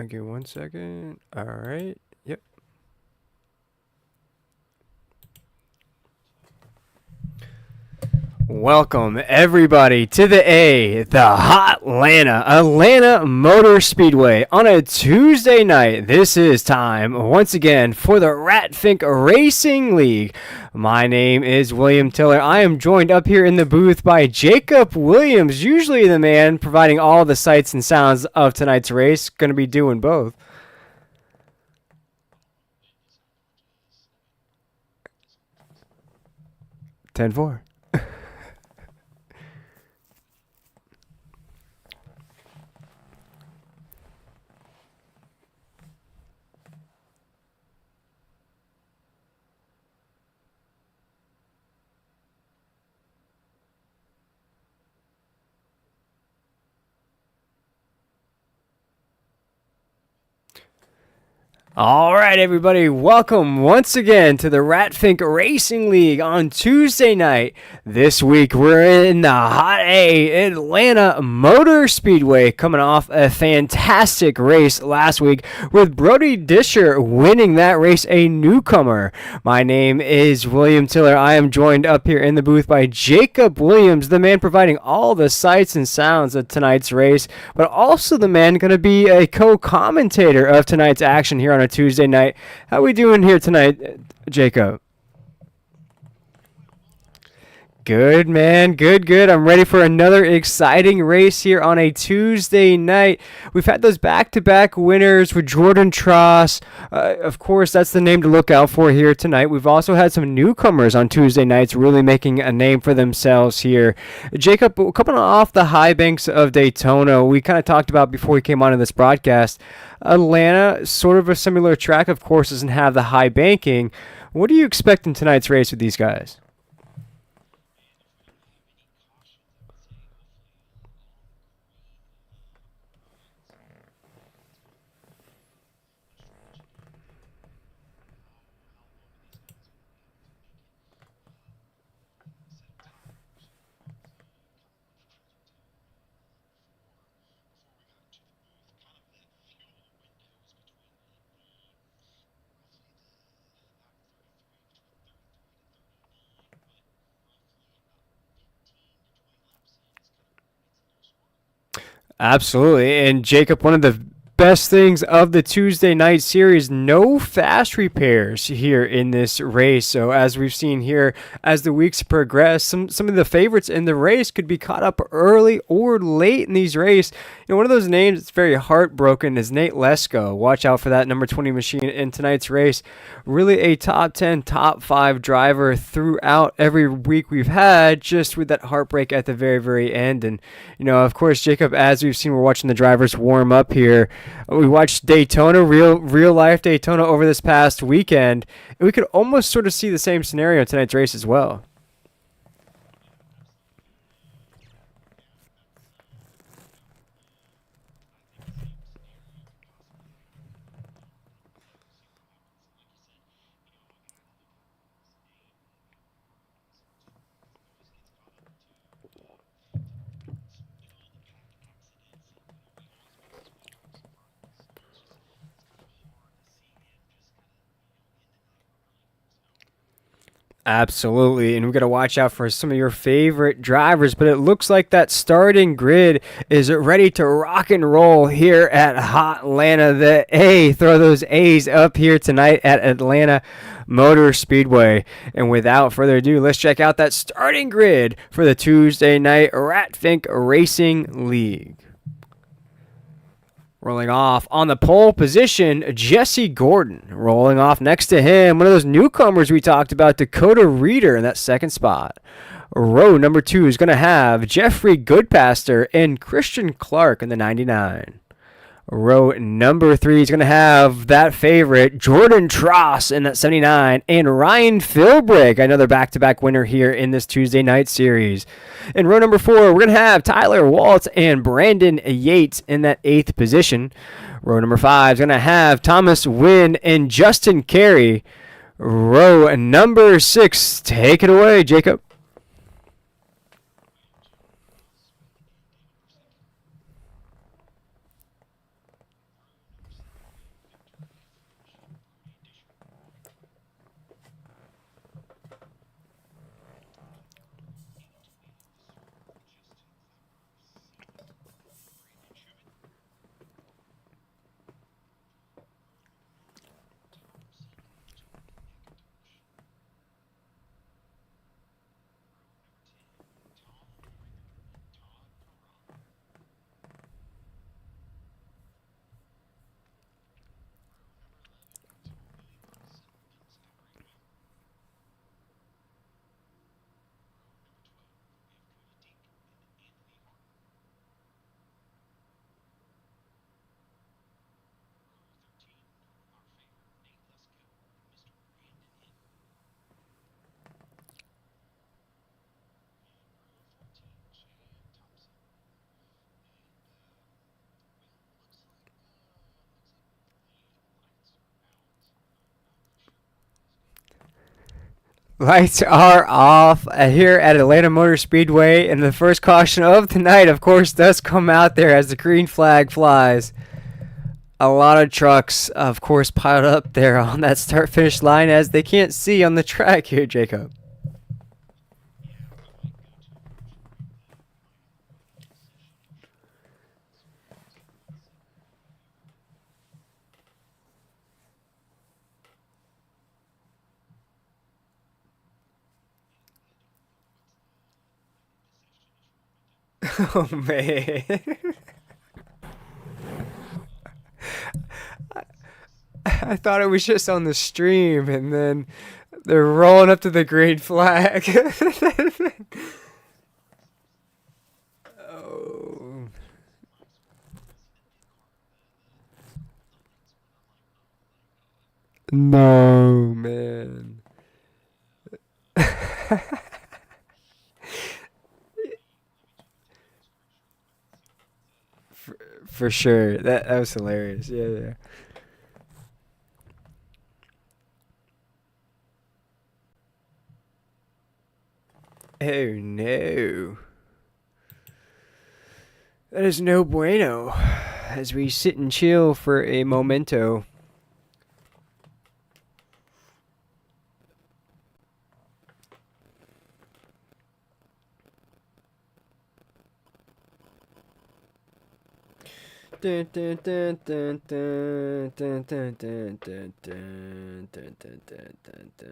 Okay, 1 second. All right. Yep. Welcome everybody to the Hot Atlanta Motor Speedway on a Tuesday night. This is time once again for the Ratfink Racing League. My name is William Tiller. I am joined up here in the booth by Jacob Williams, usually the man providing all the sights and sounds of tonight's race. Going to be doing both. 10-4. All right, everybody, welcome once again to the Ratfink Racing League on Tuesday night. This week, we're in the Hot Atlanta Motor Speedway, coming off a fantastic race last week with Brody Disher winning that race, a newcomer. My name is William Tiller. I am joined up here in the booth by Jacob Williams, the man providing all the sights and sounds of tonight's race, but also the man going to be a co-commentator of tonight's action here on a Tuesday night. How we doing here tonight, Jacob? Good, man. Good. I'm ready for another exciting race here on a Tuesday night. We've had those back-to-back winners with Jordan Tross. Of course, that's the name to look out for here tonight. We've also had some newcomers on Tuesday nights really making a name for themselves here. Jacob, coming off the high banks of Daytona, we kind of talked about before we came onto this broadcast, Atlanta, sort of a similar track, of course, doesn't have the high banking. What do you expect in tonight's race with these guys? Absolutely. And Jacob, one of the best things of the Tuesday night series, no fast repairs here in this race. So as we've seen here, as the weeks progress, some of the favorites in the race could be caught up early or late in these races. You know, one of those names that's very heartbroken is Nate Lesko. Watch out for that number 20 machine in tonight's race. Really a top 10, top 5 driver throughout every week we've had, just with that heartbreak at the very, very end. And, you know, of course, Jacob, as we've seen, we're watching the drivers warm up here. We watched Daytona, real life Daytona over this past weekend, and we could almost sort of see the same scenario in tonight's race as well. Absolutely, and we've got to watch out for some of your favorite drivers, but it looks like that starting grid is ready to rock and roll here at Hot Atlanta. Throw those A's up here tonight at Atlanta Motor Speedway. And without further ado, let's check out that starting grid for the Tuesday night Ratfink Racing League. Rolling off on the pole position, Jesse Gordon. Rolling off next to him, one of those newcomers we talked about, Dakota Reeder in that second spot. Row number 2 is going to have Jeffrey Goodpaster and Christian Clark in the 99. Row number 3 is going to have that favorite, Jordan Tross in that 79, and Ryan Philbrick, another back-to-back winner here in this Tuesday night series. In row number 4, we're going to have Tyler Waltz and Brandon Yates in that 8th position. Row number 5 is going to have Thomas Wynn and Justin Carey. Row number 6, take it away, Jacob. Lights are off here at Atlanta Motor Speedway, and the first caution of the night, of course, does come out there as the green flag flies. A lot of trucks, of course, piled up there on that start-finish line as they can't see on the track here, Jacob. Oh, man. I thought it was just on the stream, and then they're rolling up to the green flag. Oh, no, man. for, for sure. That was hilarious. Yeah, yeah. Oh no. That is no bueno. As we sit and chill for a momento. Dun, dun, dun, dun, dun, dun, dun, dun, dun, dun, dun, dun, dun, dun, dun.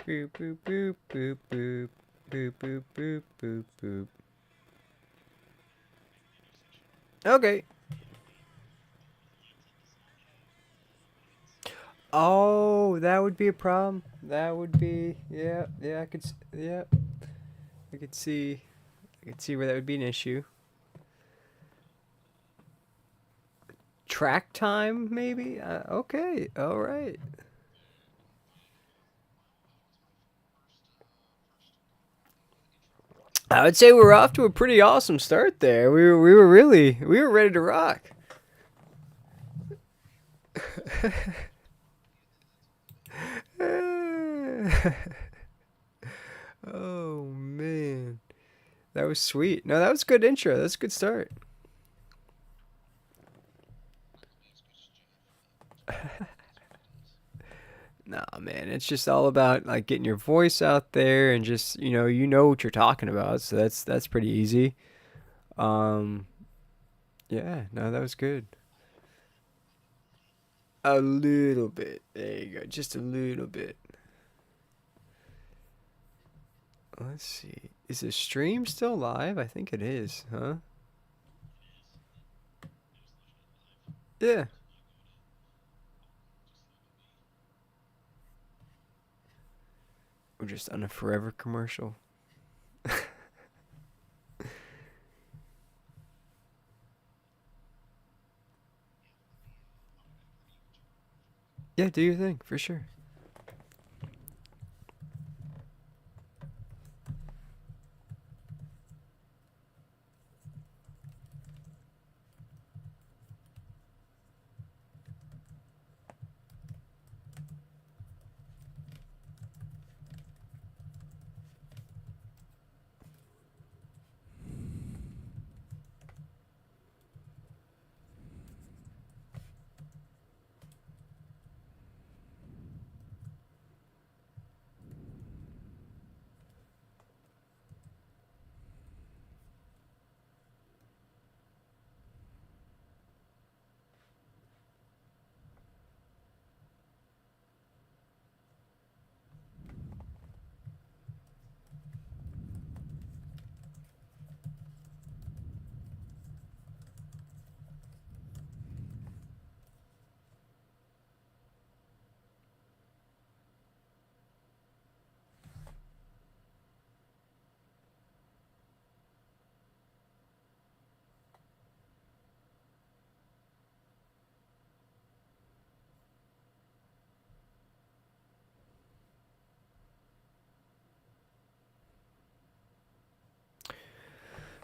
Boop boop boop boop boop boop boop boop boop boop. Okay. Oh, that would be a problem. That would be, yeah, yeah. Yeah, I could see, I could see where that would be an issue. Track time, maybe. Okay, all right. I would say we're off to a pretty awesome start there. We were ready to rock. Oh man, that was sweet. No, that was a good intro. That's a good start. Nah, man, it's just all about like getting your voice out there and just you know what you're talking about. So that's pretty easy. Um, yeah, no, that was good. A little bit. There you go. Just a little bit. Let's see. Is the stream still live? I think it is, huh? Yeah. We're just on a forever commercial. Yeah, do your thing for sure.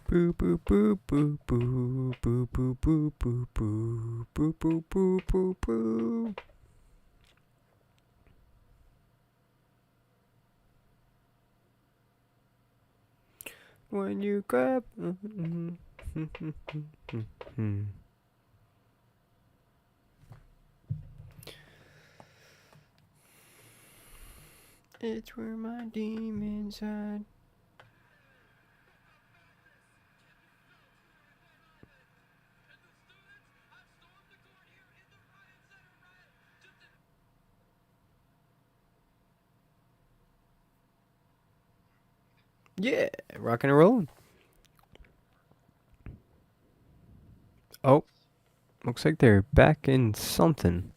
Boo boo boo boo boo boo boo boo boo boo boo boo boo boo boo. When you grab. It's where my demons hide. Yeah, rocking and rolling. Oh, looks like they're back in something.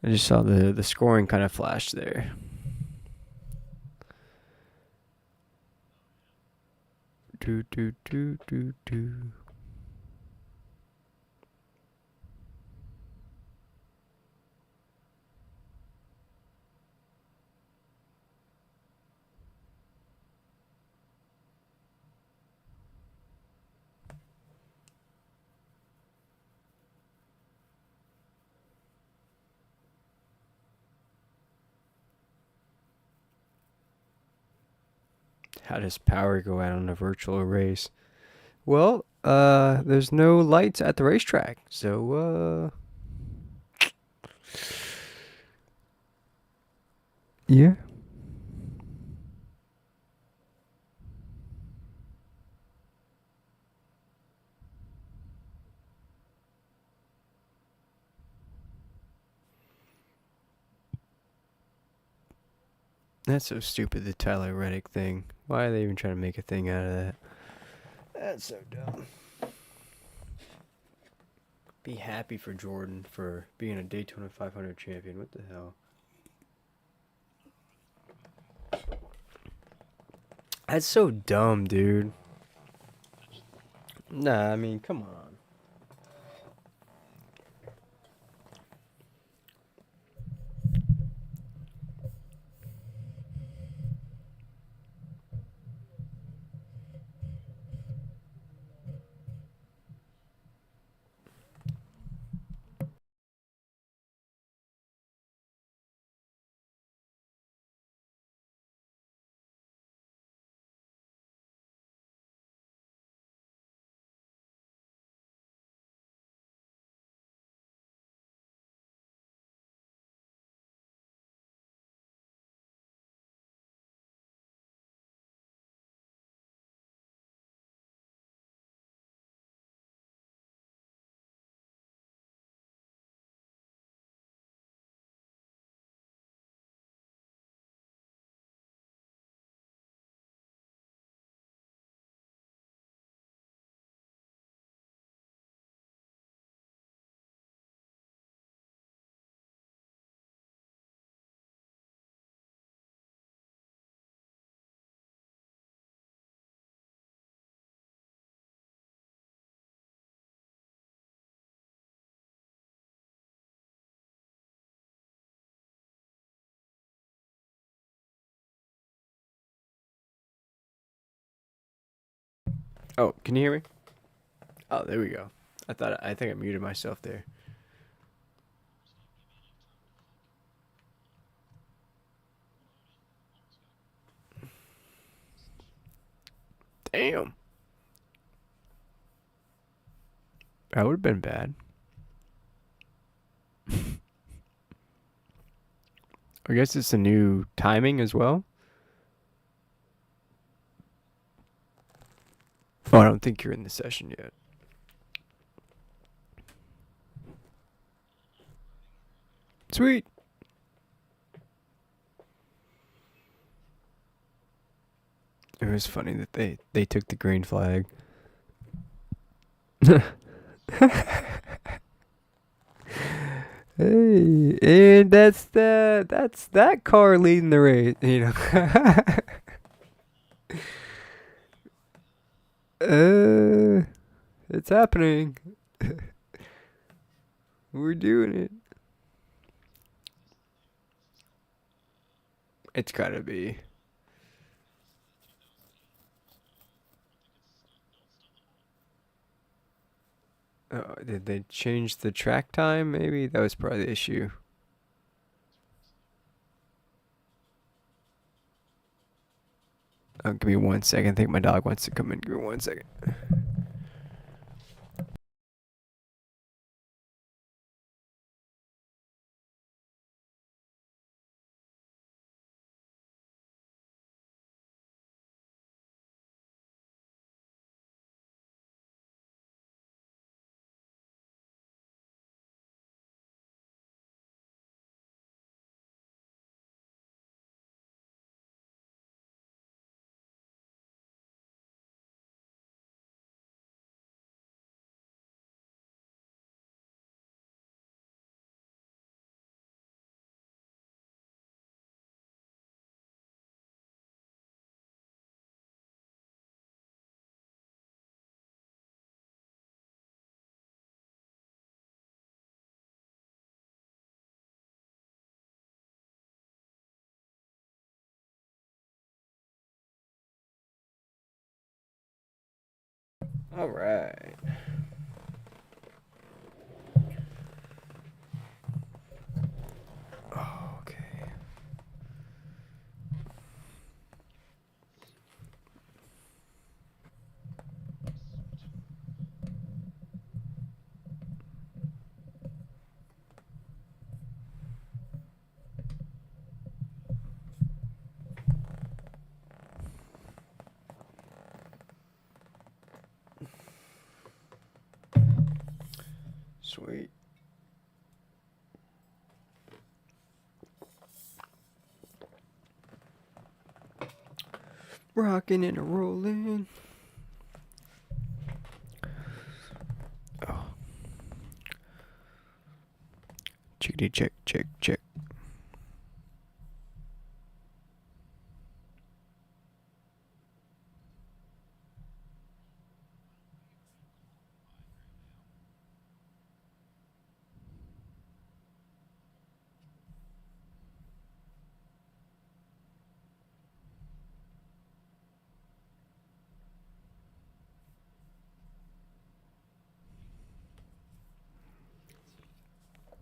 I just saw the scoring kind of flash there. Do do do do do. How does power go out on a virtual race? Well, there's no lights at the racetrack, so yeah. That's so stupid, the Tyler Reddick thing. Why are they even trying to make a thing out of that? That's so dumb. Be happy for Jordan for being a Daytona 500 champion. What the hell? That's so dumb, dude. Nah, I mean, come on. Oh, can you hear me? Oh, there we go. I think I muted myself there. Damn. That would have been bad. I guess it's a new timing as well. Oh, I don't think you're in the session yet. Sweet. It was funny that they took the green flag. Hey, and that's that car leading the race, you know. It's happening. We're doing it. It's gotta be. Did they change the track time? Maybe that was probably the issue. Give me 1 second. I think my dog wants to come in. Give me 1 second. All right. Okay. Sweet. Rocking and a rolling. Oh. Chickadee check, check, check.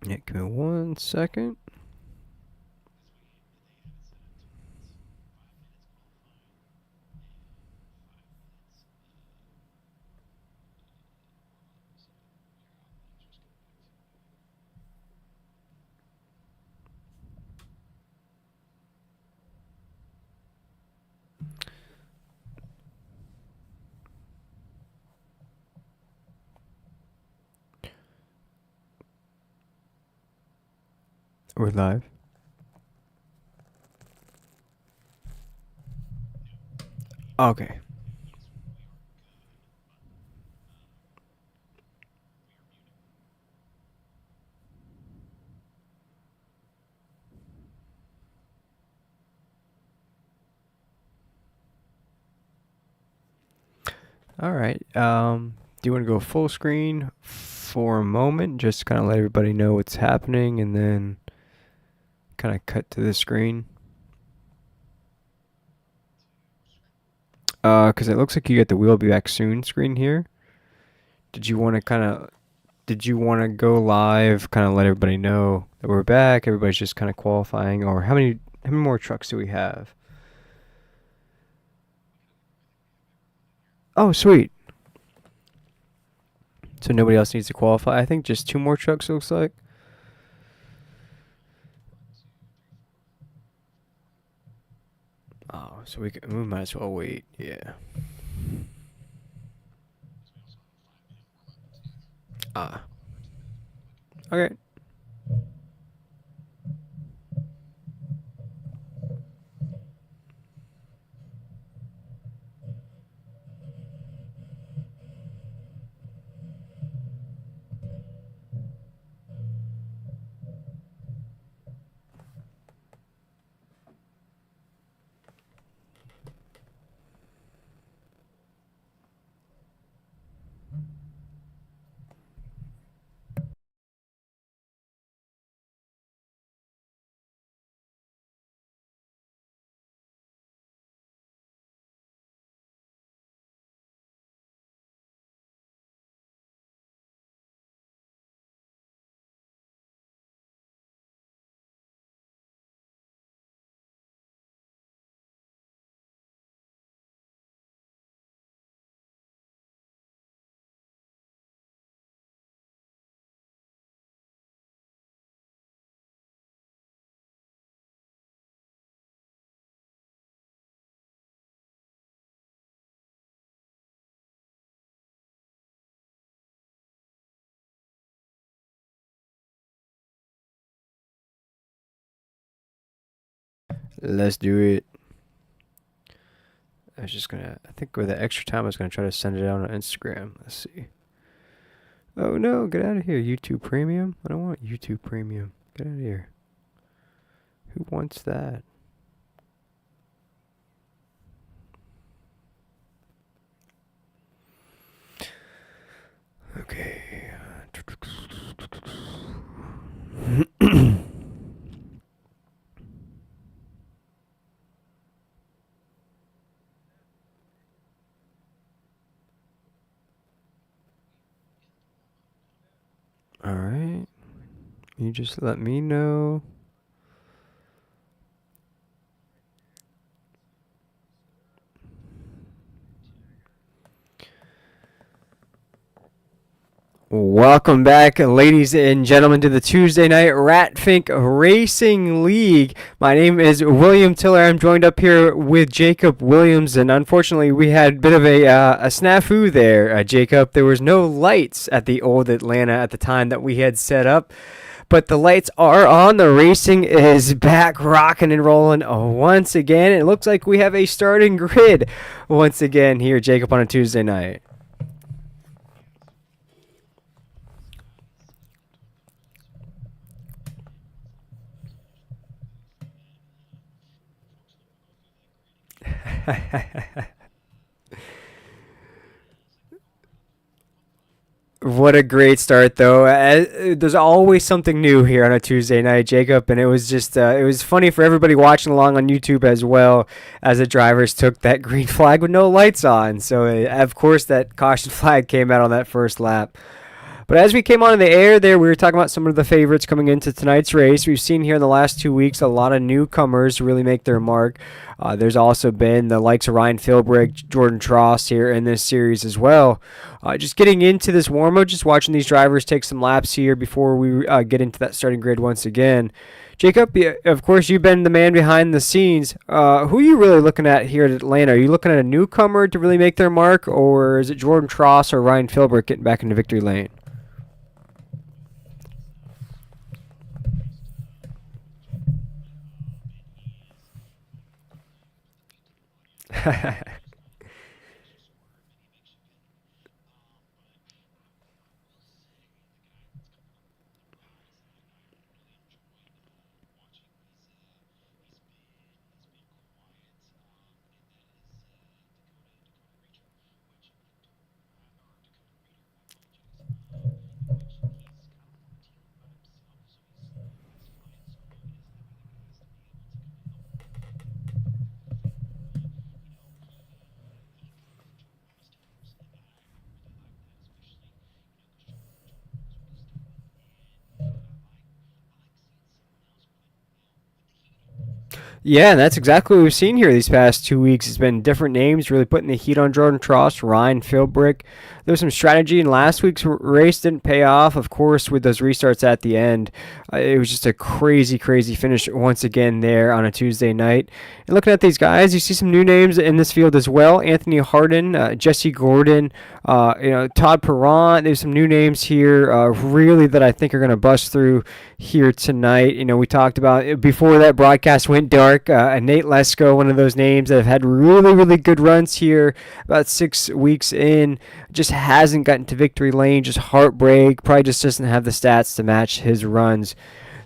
Yeah, give me 1 second. We're live. Okay. All right. Do you want to go full screen for a moment? Just kind of let everybody know what's happening and then kind of cut to the screen. Because it looks like you got the "We'll be back soon" screen here. Did you want to go live, kind of let everybody know that we're back? Everybody's just kind of qualifying, or how many more trucks do we have? Oh, sweet. So nobody else needs to qualify. I think just 2 more trucks looks like. Oh, so we might as well wait. Yeah. Ah. Okay. Let's do it. I was just gonna, I think with the extra time, I was gonna try to send it out on Instagram. Let's see. Oh no, get out of here, YouTube Premium. I don't want YouTube Premium. Get out of here. Who wants that? Okay. All right. You just let me know. Welcome back, ladies and gentlemen, to the Tuesday Night Ratfink Racing League. My name is William Tiller. I'm joined up here with Jacob Williams, and unfortunately, we had a bit of a snafu there, Jacob. There was no lights at the old Atlanta at the time that we had set up, but the lights are on. The racing is back, rocking and rolling once again. It looks like we have a starting grid once again here, Jacob, on a Tuesday night. What a great start, though. There's always something new here on a Tuesday night, Jacob, and it was just it was funny for everybody watching along on YouTube as well as the drivers took that green flag with no lights on. So, of course, that caution flag came out on that first lap. But as we came on the air there, we were talking about some of the favorites coming into tonight's race. We've seen here in the last 2 weeks a lot of newcomers really make their mark. There's also been the likes of Ryan Philbrick, Jordan Tross here in this series as well. Just getting into this warm-up, just watching these drivers take some laps here before we get into that starting grid once again. Jacob, of course, you've been the man behind the scenes. Who are you really looking at here at Atlanta? Are you looking at a newcomer to really make their mark, or is it Jordan Tross or Ryan Philbrick getting back into victory lane? Yeah, and that's exactly what we've seen here these past 2 weeks. It's been different names really putting the heat on Jordan Tross, Ryan Philbrick. There was some strategy in last week's race, didn't pay off, of course, with those restarts at the end. It was just a crazy, crazy finish once again there on a Tuesday night. And looking at these guys, you see some new names in this field as well. Anthony Harden, Jesse Gordon, Todd Perron. There's some new names here, really that I think are going to bust through here tonight. We talked about before that broadcast went dark. Nate Lesko, one of those names that have had really, really good runs here about 6 weeks in. Just hasn't gotten to victory lane. Just heartbreak. Probably just doesn't have the stats to match his runs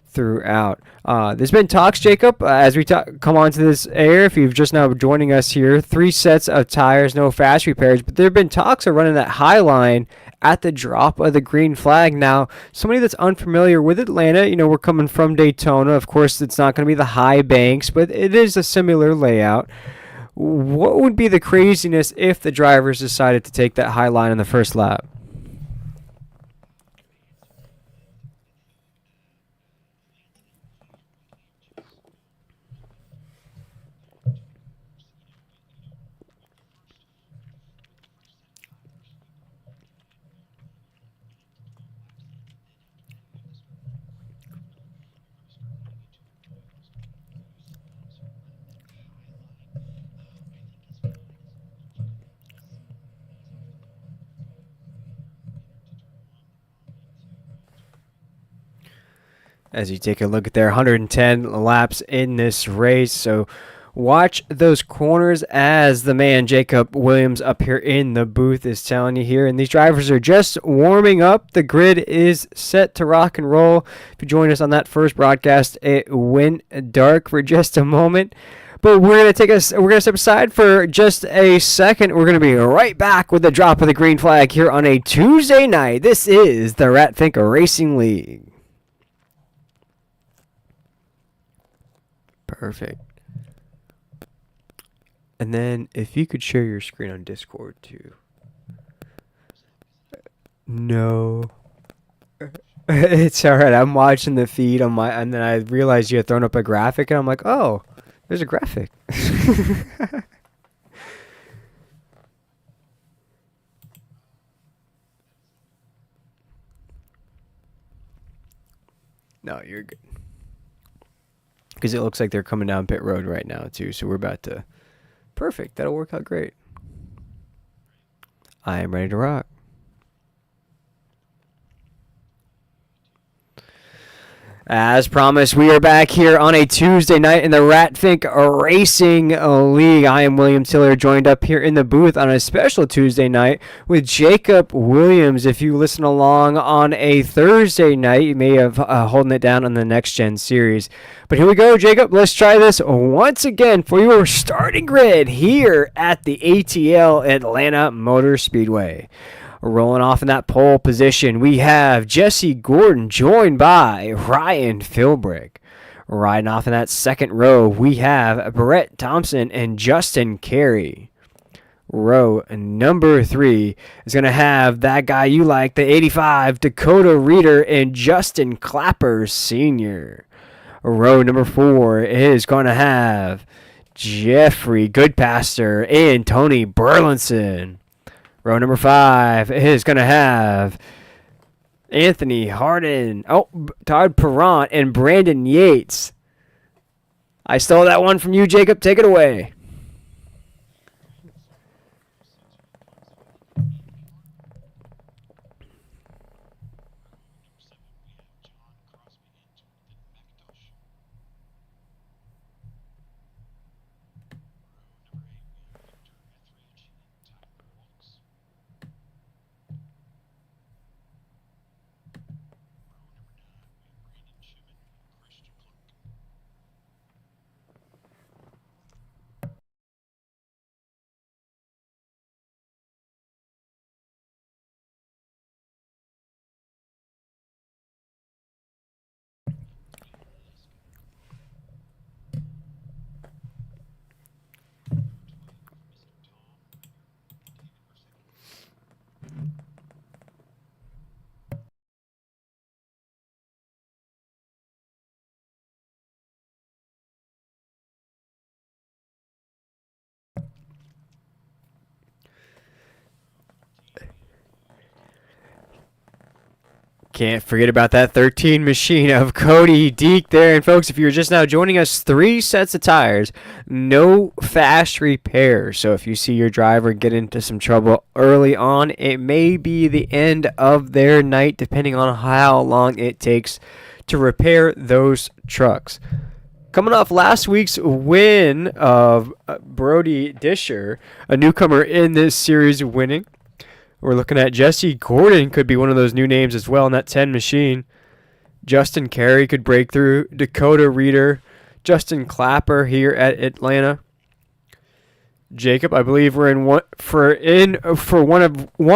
throughout. There's been talks, Jacob, as we come on to this air, if you've just now joining us here, 3 sets of tires, no fast repairs, but there have been talks of running that high line at the drop of the green flag. Now, somebody that's unfamiliar with Atlanta, we're coming from Daytona. Of course, it's not going to be the high banks, but it is a similar layout. What would be the craziness if the drivers decided to take that high line in the first lap? as you take a look at their 110 laps in this race. So watch those corners, as the man Jacob Williams up here in the booth is telling you here. And these drivers are just warming up. The grid is set to rock and roll. If you join us on that first broadcast, it went dark for just a moment. But we're gonna step aside for just a second. We're gonna be right back with the drop of the green flag here on a Tuesday night. This is the Iracing Racing League. Perfect. And then if you could share your screen on Discord too. No. It's alright. I'm watching the feed on my, and then I realized you had thrown up a graphic, and I'm like, oh, there's a graphic. No, you're good. Because it looks like they're coming down pit road right now too, so we're about to. Perfect. That'll work out great. I am ready to rock. As promised, we are back here on a Tuesday night in the Iracing Racing League. I am William Tiller, joined up here in the booth on a special Tuesday night with Jacob Williams. If you listen along on a Thursday night, you may have holding it down on the Next Gen series. But here we go, Jacob. Let's try this once again for your starting grid here at the ATL Atlanta Motor Speedway. Rolling off in that pole position, we have Jesse Gordon joined by Ryan Philbrick. Riding off in that second row, we have Brett Thompson and Justin Carey. Row number 3 is going to have that guy you like, the 85, Dakota Reeder and Justin Clapper Sr. Row number 4 is going to have Jeffrey Goodpaster and Tony Burlinson. Row number 5 is going to have Anthony Harden, Todd Perrant, and Brandon Yates. I stole that one from you, Jacob. Take it away. Can't forget about that 13 machine of Cody Deek there. And folks, if you're just now joining us, 3 sets of tires, no fast repair. So if you see your driver get into some trouble early on, it may be the end of their night, depending on how long it takes to repair those trucks. Coming off last week's win of Brody Disher, a newcomer in this series, winning. We're looking at Jesse Gordon could be one of those new names as well in that 10 machine. Justin Carey could break through. Dakota Reeder, Justin Clapper here at Atlanta. Jacob, I believe we're in one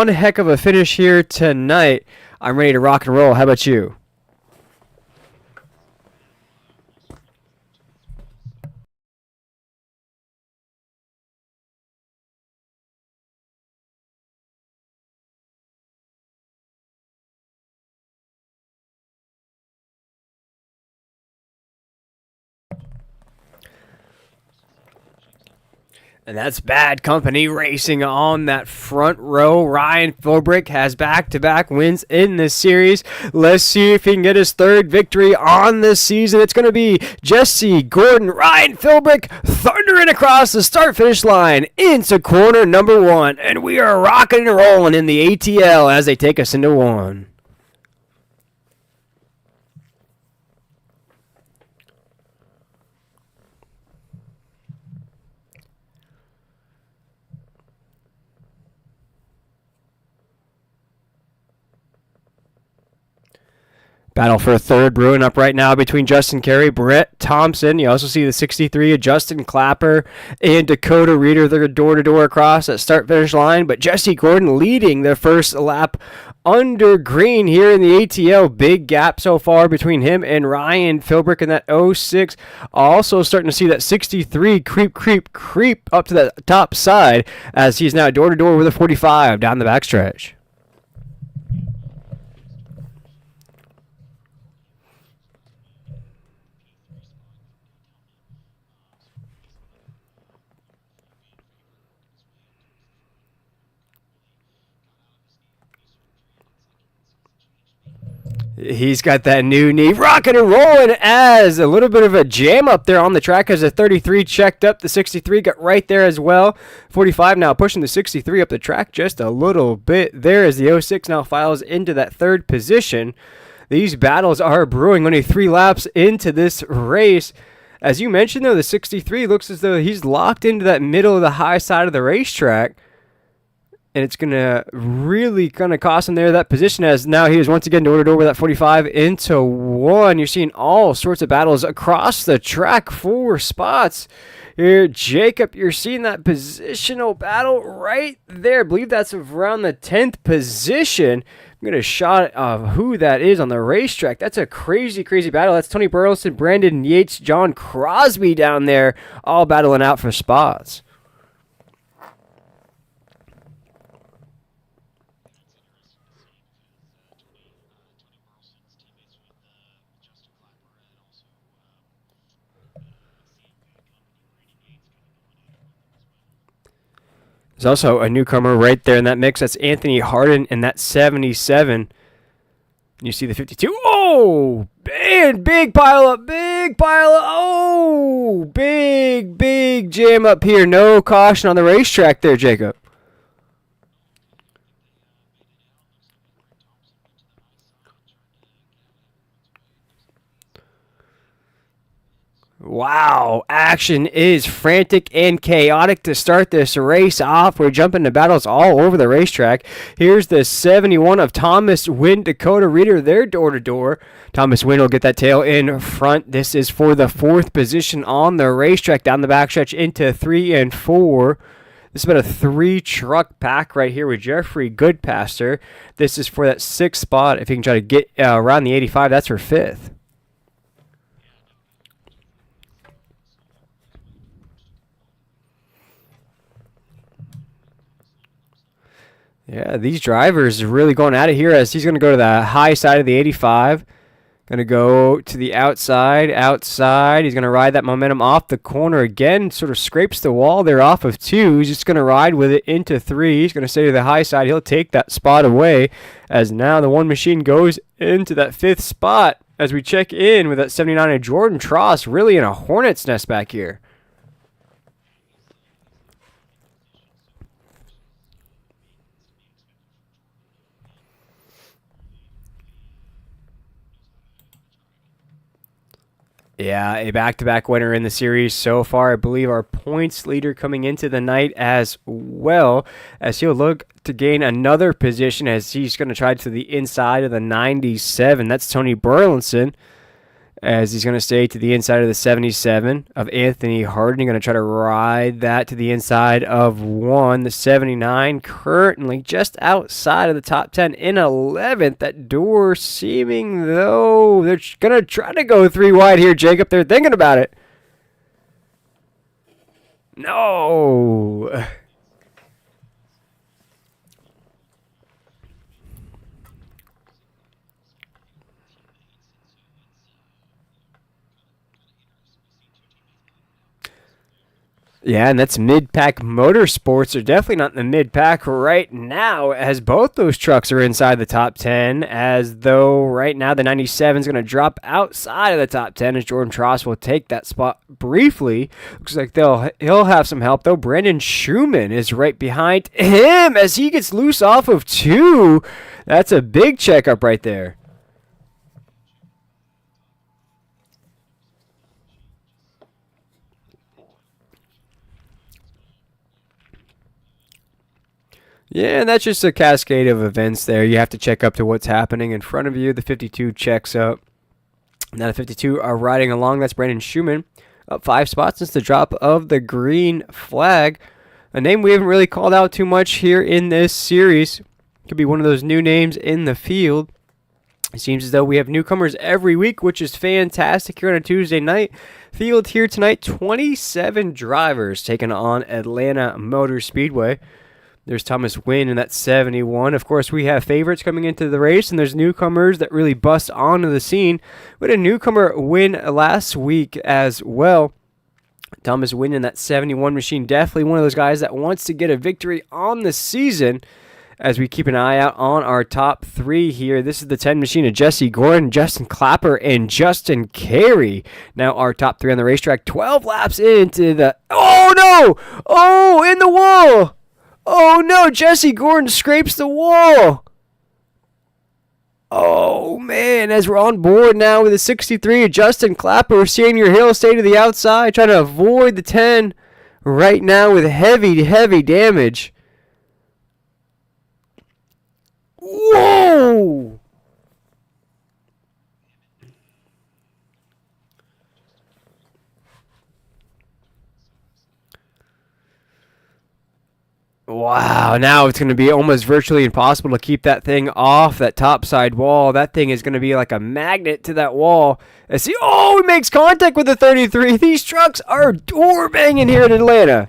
heck of a finish here tonight. I'm ready to rock and roll. How about you? And that's bad company racing on that front row. Ryan Philbrick has back-to-back wins in this series. Let's see if he can get his 3rd victory on this season. It's going to be Jesse Gordon, Ryan Philbrick thundering across the start-finish line into corner number 1. And we are rocking and rolling in the ATL as they take us into 1. Battle for third brewing up right now between Justin Carey, Brett Thompson. You also see the 63 of Justin Clapper and Dakota Reeder. They're door-to-door across that start-finish line, but Jesse Gordon leading the first lap under green here in the ATL. Big gap so far between him and Ryan Philbrick in that 06. Also starting to see that 63 creep up to the top side as he's now door-to-door with a 45 down the backstretch. He's got that new knee rocking and rolling as a little bit of a jam up there on the track as the 33 checked up. The 63 got right there as well. 45 now pushing the 63 up the track just a little bit there as the 06 now files into that third position. These battles are brewing only 3 laps into this race. As you mentioned, though, the 63 looks as though he's locked into that middle of the high side of the racetrack. And it's going to really kind of cost him there that position as now he is once again door-to-door with that 45 into 1. You're seeing all sorts of battles across the track for spots. Here, Jacob, you're seeing that positional battle right there. I believe that's around the 10th position. I'm going to shot of who that is on the racetrack. That's a crazy battle. That's Tony Burleson, Brandon Yates, John Crosby down there all battling out for spots. There's also a newcomer right there in that mix. That's Anthony Harden in that 77. You see the 52. Oh, man, big pile up. Oh, big jam up here. No caution on the racetrack there, Jacob. Wow, action is frantic and chaotic to start this race off. We're jumping to battles all over the racetrack. Here's the 71 of Thomas Wynn, Dakota Reeder. They're door-to-door. Thomas Wynn will get that tail in front. This is for the 4th position on the racetrack down the backstretch into 3 and 4. This is about a 3-truck pack right here with Jeffrey Goodpaster. This is for that 6th spot. If you can try to get around the 85, that's for 5th. Yeah, these drivers are really going at it here as he's going to go to the high side of the 85. Going to go to the outside. He's going to ride that momentum off the corner again. Sort of scrapes the wall there off of 2. He's just going to ride with it into 3. He's going to stay to the high side. He'll take that spot away as now the one machine goes into that 5th spot as we check in with that 79 of Jordan Tross really in a hornet's nest back here. Yeah, a back-to-back winner in the series so far. I believe our points leader coming into the night as well, as he'll look to gain another position as he's going to try to the inside of the 97. That's Tony Burleson, as he's going to stay to the inside of the 77 of Anthony Harden. Going to try to ride that to the inside of 1. The 79 currently just outside of the top 10 in 11th. That door seeming, though, they're going to try to go 3 wide here, Jacob. They're thinking about it. No. Yeah, and that's Mid-Pack Motorsports. They're definitely not in the mid-pack right now, as both those trucks are inside the top 10, as though right now the 97 is going to drop outside of the top 10, as Jordan Tross will take that spot briefly. Looks like he'll have some help, though. Brandon Schumann is right behind him as he gets loose off of 2. That's a big checkup right there. Yeah, and that's just a cascade of events there. You have to check up to what's happening in front of you. The 52 checks up. Now the 52 are riding along. That's Brandon Schumann. Up 5 spots since the drop of the green flag. A name we haven't really called out too much here in this series. Could be one of those new names in the field. It seems as though we have newcomers every week, which is fantastic here on a Tuesday night. Field here tonight, 27 drivers taking on Atlanta Motor Speedway. There's Thomas Wynn in that 71. Of course, we have favorites coming into the race, and there's newcomers that really bust onto the scene. We had a newcomer win last week as well. Thomas Wynn in that 71 machine, definitely one of those guys that wants to get a victory on the season. As we keep an eye out on our top 3 here. This is the 10 machine of Jesse Gordon, Justin Clapper, and Justin Carey. Now our top 3 on the racetrack, 12 laps into the... Oh, no! Oh, in the wall! Oh, no! Jesse Gordon scrapes the wall! Oh, man, as we're on board now with the 63 of Justin Clapper, Senior Hill stay to the outside, trying to avoid the 10 right now with heavy, heavy damage. Whoa! Wow, now it's going to be almost virtually impossible to keep that thing off that top side wall. That thing is going to be like a magnet to that wall. As he makes contact with the 33. These trucks are door banging here in Atlanta.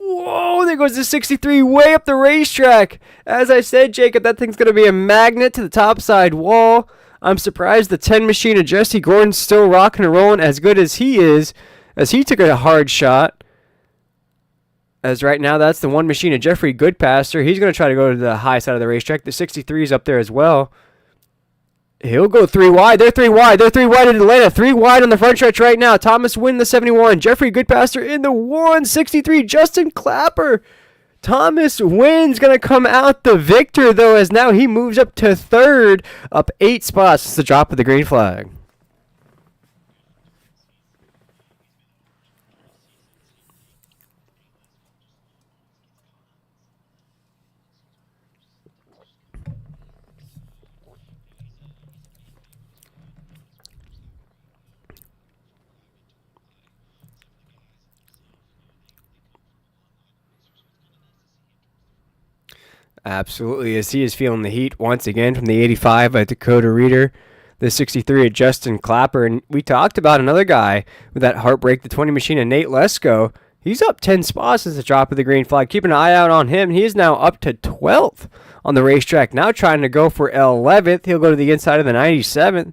Whoa, there goes the 63 way up the racetrack. As I said, Jacob, that thing's going to be a magnet to the top side wall. I'm surprised the 10 machine of Jesse Gordon's still rocking and rolling as good as he is, as he took a hard shot. As right now, that's the 1 machine of Jeffrey Goodpaster. He's going to try to go to the high side of the racetrack. The 63 is up there as well. He'll go 3 wide. They're 3 wide. They're 3 wide in Atlanta. 3 wide on the front stretch right now. Thomas Wynn, the 71. Jeffrey Goodpaster in the 163. Justin Clapper. Thomas Wynn's going to come out the victor, though, as now he moves up to 3rd, up 8 spots. It's the drop of the green flag. Absolutely, as he is feeling the heat once again from the 85 by Dakota Reader, the 63 at Justin Clapper, and we talked about another guy with that heartbreak, the 20 machine of Nate Lesko. He's up 10 spots as the drop of the green flag. Keep an eye out on him. He is now up to 12th on the racetrack, now trying to go for 11th. He'll go to the inside of the 97th.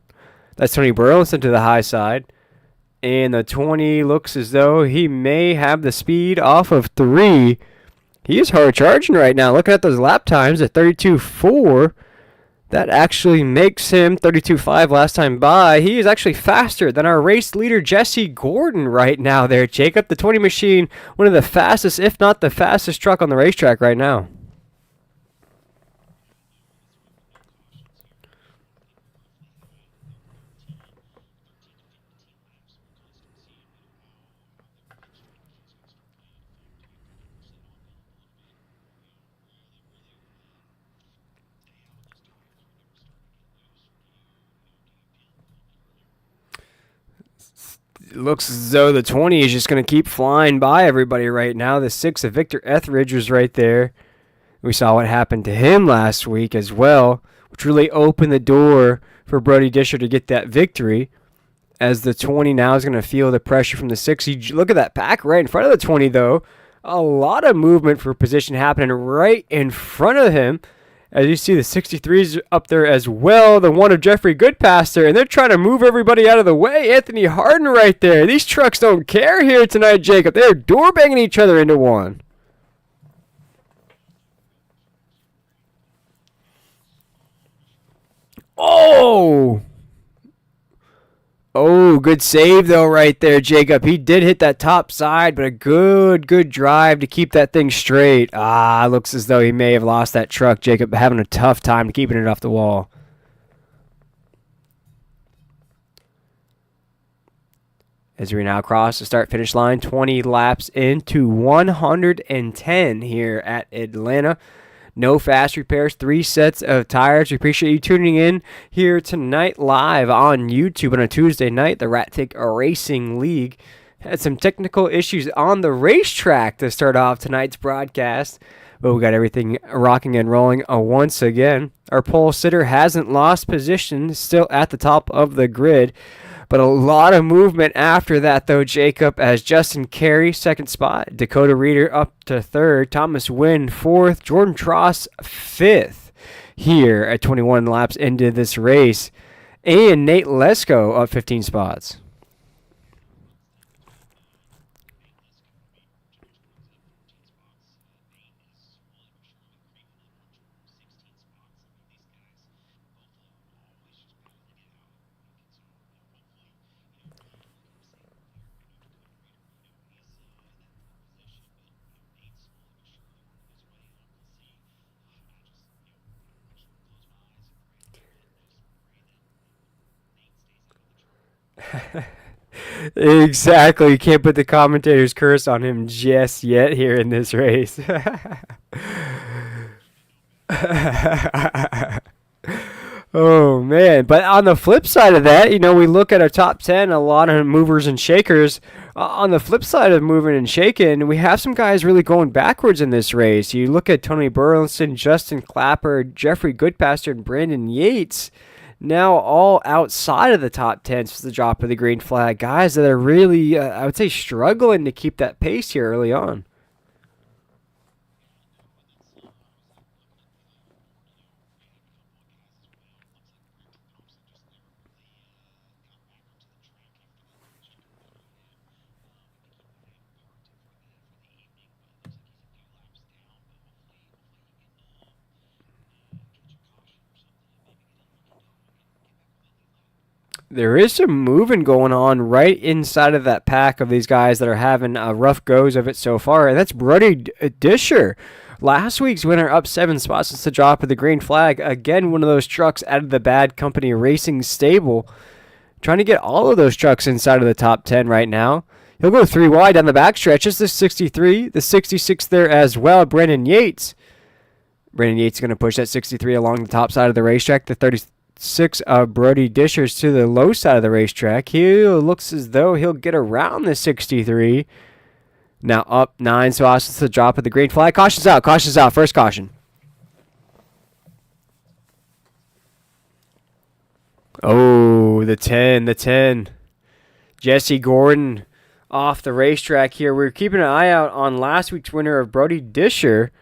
That's Tony Burleson to the high side. And the 20 looks as though he may have the speed off of 3. He is hard charging right now. Looking at those lap times at 32.4, that actually makes him 32.5 last time by. He is actually faster than our race leader, Jesse Gordon, right now there, Jacob. The 20 machine, one of the fastest, if not the fastest truck on the racetrack right now. It looks as though the 20 is just going to keep flying by everybody right now. The 6 of Victor Etheridge was right there. We saw what happened to him last week as well, which really opened the door for Brody Disher to get that victory. As the 20 now is going to feel the pressure from the 6. Look at that pack right in front of the 20, though. A lot of movement for position happening right in front of him. As you see, the 63's up there as well. The 1 of Jeffrey Goodpaster, and they're trying to move everybody out of the way. Anthony Harden right there. These trucks don't care here tonight, Jacob. They're door banging each other into one. Oh! Oh, good save, though, right there, Jacob. He did hit that top side, but a good drive to keep that thing straight. Looks as though he may have lost that truck, Jacob, having a tough time keeping it off the wall. as we now cross the start-finish line, 20 laps into 110 here at Atlanta. No fast repairs, 3 sets of tires. We appreciate you tuning in here tonight live on YouTube on a Tuesday night. The Iracing Racing League had some technical issues on the racetrack to start off tonight's broadcast, but we got everything rocking and rolling once again. Our pole sitter hasn't lost position, still at the top of the grid. But a lot of movement after that, though, Jacob, as Justin Carey, second spot. Dakota Reeder up to third. Thomas Wynn, fourth. Jordan Tross, fifth here at 21 laps into this race. And Nate Lesko up 15 spots. Exactly. You can't put the commentator's curse on him just yet here in this race. Oh, man. But on the flip side of that, we look at our top 10, a lot of movers and shakers. On the flip side of moving and shaking, we have some guys really going backwards in this race. You look at Tony Burleson, Justin Clapper, Jeffrey Goodpaster, and Brandon Yates. Now all outside of the top 10 since the drop of the green flag. Guys that are really, I would say, struggling to keep that pace here early on. There is some moving going on right inside of that pack of these guys that are having rough goes of it so far, and that's Brody Disher. Last week's winner up 7 spots since the drop of the green flag. Again, one of those trucks out of the Bad Company Racing stable. Trying to get all of those trucks inside of the top 10 right now. He'll go 3 wide down the back stretches. The 63, the 66 there as well. Brandon Yates. Brandon Yates is going to push that 63 along the top side of the racetrack. The 36 of Brody Disher's to the low side of the racetrack. He looks as though he'll get around the 63. Now up 9 spots since the drop of the green flag. Caution's out. Caution's out. First caution. Oh, the 10. The 10. Jesse Gordon off the racetrack here. We're keeping an eye out on last week's winner of Brody Disher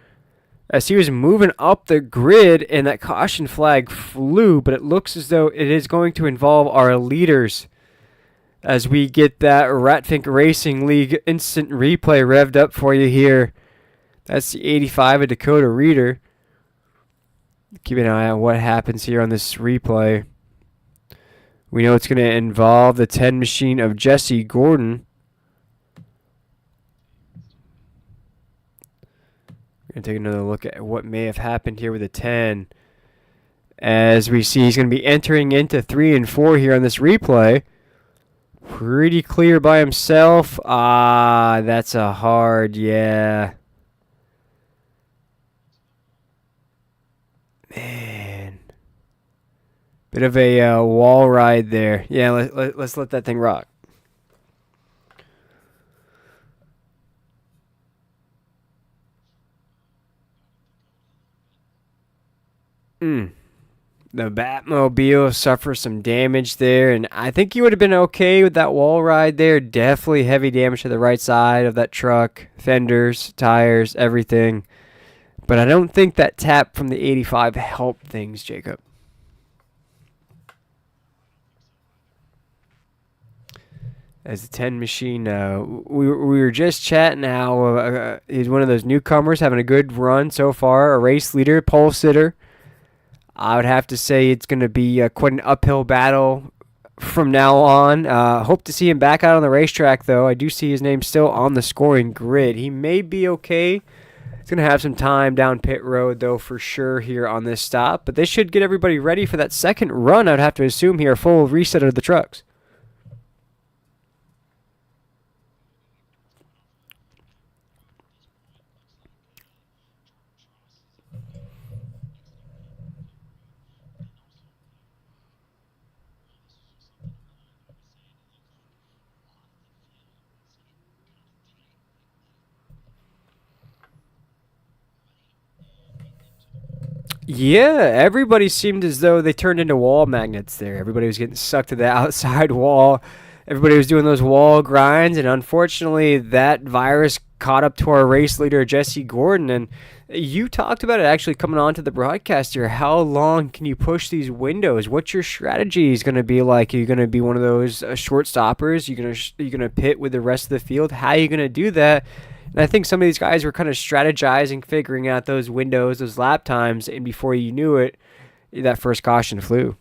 as he was moving up the grid and that caution flag flew, but it looks as though it is going to involve our leaders as we get that Iracing Racing League instant replay revved up for you here. That's the 85 of Dakota Reeder. Keep an eye on what happens here on this replay. We know it's going to involve the 10 machine of Jesse Gordon. We're going to take another look at what may have happened here with the 10. As we see, he's going to be entering into 3 and 4 here on this replay. Pretty clear by himself. Ah, that's a hard, yeah. Man. Bit of a wall ride there. Yeah, let's let that thing rock. The Batmobile suffers some damage there, and I think he would have been okay with that wall ride there. Definitely heavy damage to the right side of that truck. Fenders, tires, everything. But I don't think that tap from the 85 helped things, Jacob. As the 10 machine, we were just chatting how he's one of those newcomers having a good run so far, a race leader, pole sitter. I would have to say it's going to be quite an uphill battle from now on. Hope to see him back out on the racetrack, though. I do see his name still on the scoring grid. He may be okay. He's going to have some time down pit road, though, for sure here on this stop. But this should get everybody ready for that second run, I'd have to assume here, a full reset of the trucks. Yeah, everybody seemed as though they turned into wall magnets there. Everybody was getting sucked to the outside wall. Everybody was doing those wall grinds, and unfortunately, that virus caught up to our race leader, Jesse Gordon. And you talked about it actually coming on to the broadcast here. How long can you push these windows? What's your strategy is going to be like? Are you going to be one of those short stoppers? You gonna pit with the rest of the field? How are you going to do that? And I think some of these guys were kind of strategizing, figuring out those windows, those lap times, and before you knew it, that first caution flew.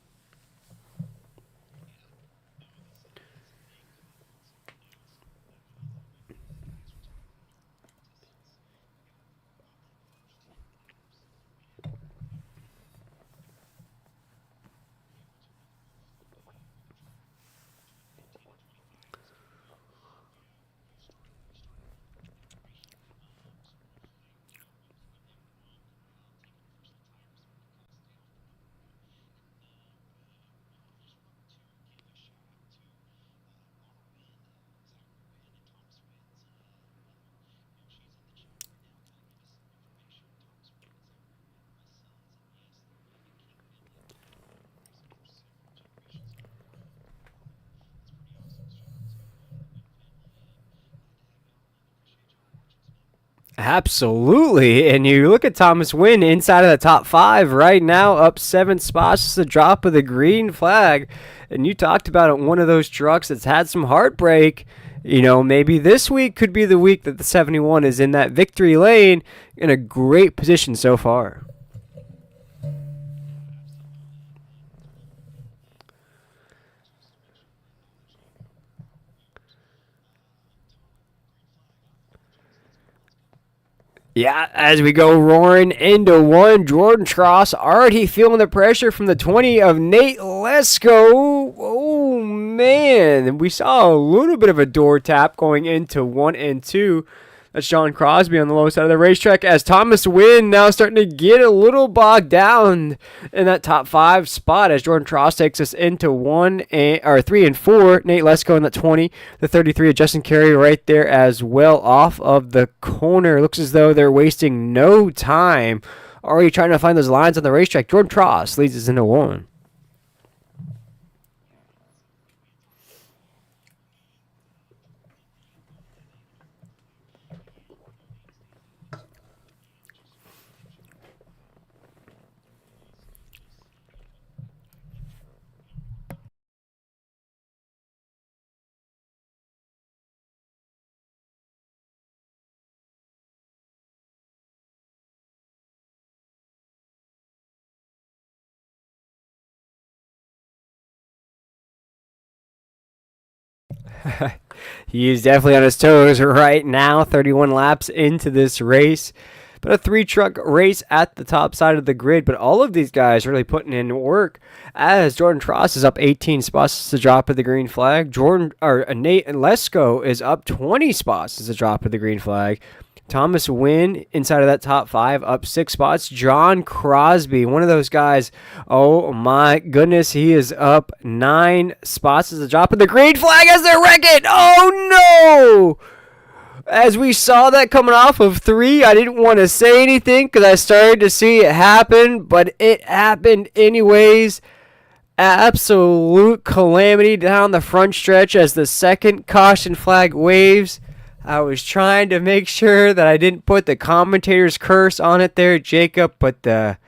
Absolutely. And you look at Thomas Wynn inside of the top five right now, up 7 spots. Just a drop of the green flag. And you talked about it, one of those trucks that's had some heartbreak. You know, maybe this week could be the week that the 71 is in that victory lane in a great position so far. Yeah, as we go roaring into one, Jordan Tross already feeling the pressure from the 20 of Nate Lesko. Oh, man. We saw a little bit of a door tap going into 1 and 2. That's John Crosby on the low side of the racetrack as Thomas Wynn now starting to get a little bogged down in that top five spot as Jordan Tross takes us into 3 and 4. Nate Lesko in that 20, the 33 of Justin Carey right there as well off of the corner. Looks as though they're wasting no time. Already trying to find those lines on the racetrack. Jordan Tross leads us into one. He is definitely on his toes right now, 31 laps into this race. But a three truck race at the top side of the grid. But all of these guys really putting in work as Jordan Tross is up 18 spots as the drop of the green flag. Nate Lesko is up 20 spots as the drop of the green flag. Thomas Wynn inside of that top five, up 6 spots. John Crosby, one of those guys. Oh my goodness, he is up 9 spots as the drop of the green flag as they're wrecking. Oh no! As we saw that coming off of 3, I didn't want to say anything because I started to see it happen, but it happened anyways. Absolute calamity down the front stretch as the second caution flag waves. I was trying to make sure that I didn't put the commentator's curse on it there, Jacob, but the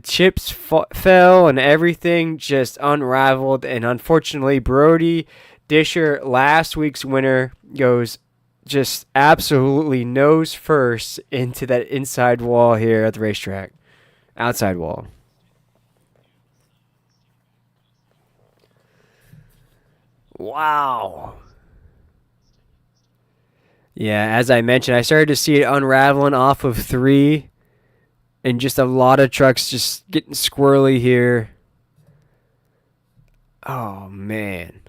chips fell and everything just unraveled. And unfortunately, Brody Disher, last week's winner, goes just absolutely nose first into that inside wall here at the racetrack. Outside wall. Wow. Yeah, as I mentioned, I started to see it unraveling off of 3, and just a lot of trucks just getting squirrely here. Oh, man.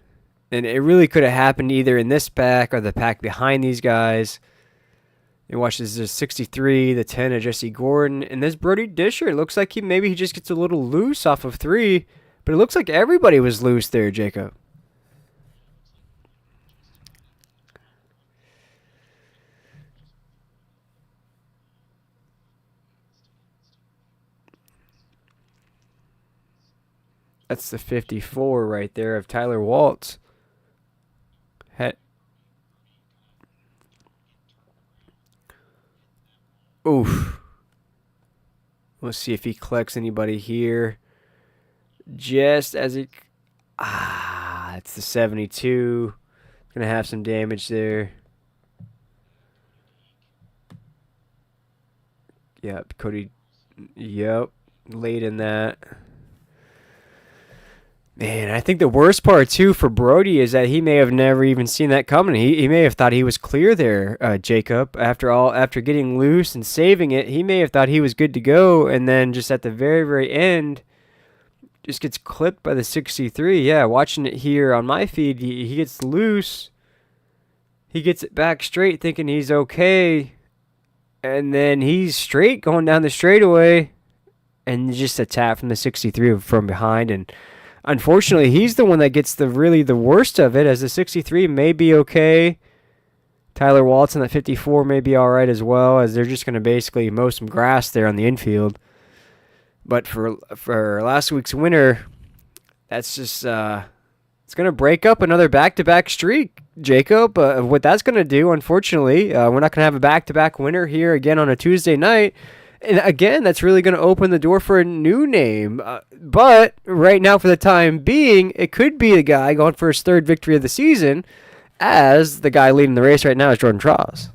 And it really could have happened either in this pack or the pack behind these guys. You watch this is 63, the 10 of Jesse Gordon, and this Brody Disher. It looks like maybe he just gets a little loose off of 3, but it looks like everybody was loose there, Jacob. That's the 54 right there of Tyler Waltz. Oof. We'll see if he collects anybody here. Just as it... it's the 72. Gonna have some damage there. Yep, Cody. Yep, late in that. Man, I think the worst part, too, for Brody is that he may have never even seen that coming. He may have thought he was clear there, Jacob. After getting loose and saving it, he may have thought he was good to go, and then just at the very, very end, just gets clipped by the 63. Yeah, watching it here on my feed, he gets loose. He gets it back straight thinking he's okay, and then he's straight going down the straightaway, and just a tap from the 63 from behind, and unfortunately, he's the one that gets the worst of it, as the 63 may be okay. Tyler Waltz and that 54 may be all right as well, as they're just going to basically mow some grass there on the infield. But for last week's winner, that's just it's going to break up another back-to-back streak, Jacob. What that's going to do, unfortunately, we're not going to have a back-to-back winner here again on a Tuesday night. And again, that's really going to open the door for a new name. But right now, for the time being, it could be the guy going for his third victory of the season, as the guy leading the race right now is Jordan Tross.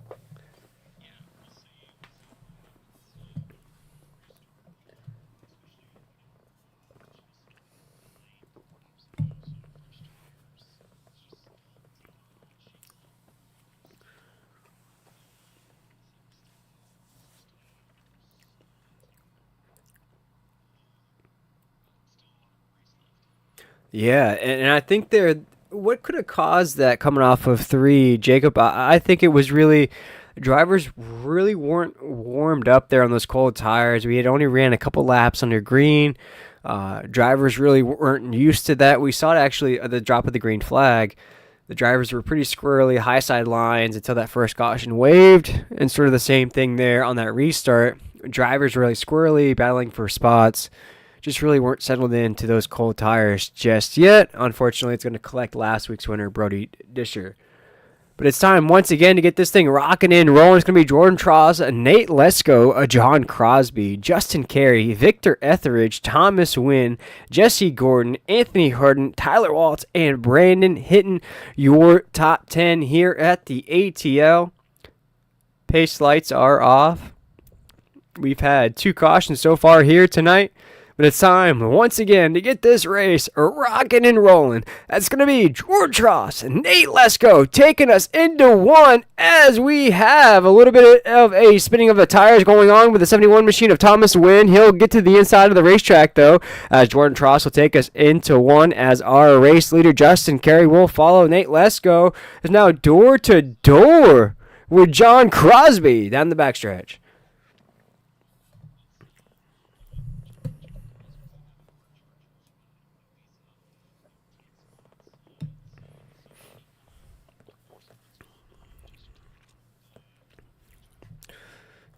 Yeah, and I think what could have caused that coming off of 3, Jacob, I think it was really, drivers really weren't warmed up there on those cold tires. We had only ran a couple laps under green. Drivers really weren't used to that. We saw it actually at the drop of the green flag. The drivers were pretty squirrely, high side lines until that first caution waved, and sort of the same thing there on that restart. Drivers really squirrely, battling for spots. Just really weren't settled into those cold tires just yet. Unfortunately, it's going to collect last week's winner, Brody Disher. But it's time once again to get this thing rocking and rolling. It's going to be Jordan Tross, Nate Lesko, John Crosby, Justin Carey, Victor Etheridge, Thomas Wynn, Jesse Gordon, Anthony Harden, Tyler Waltz, and Brandon Hitton. Your top 10 here at the ATL. Pace lights are off. We've had 2 cautions so far here tonight. But it's time, once again, to get this race rocking and rolling. That's going to be George Tross and Nate Lesko taking us into 1, as we have a little bit of a spinning of the tires going on with the 71 machine of Thomas Wynn. He'll get to the inside of the racetrack, though, as Jordan Tross will take us into 1, as our race leader, Justin Carey, will follow. Nate Lesko is now door-to-door with John Crosby down the backstretch.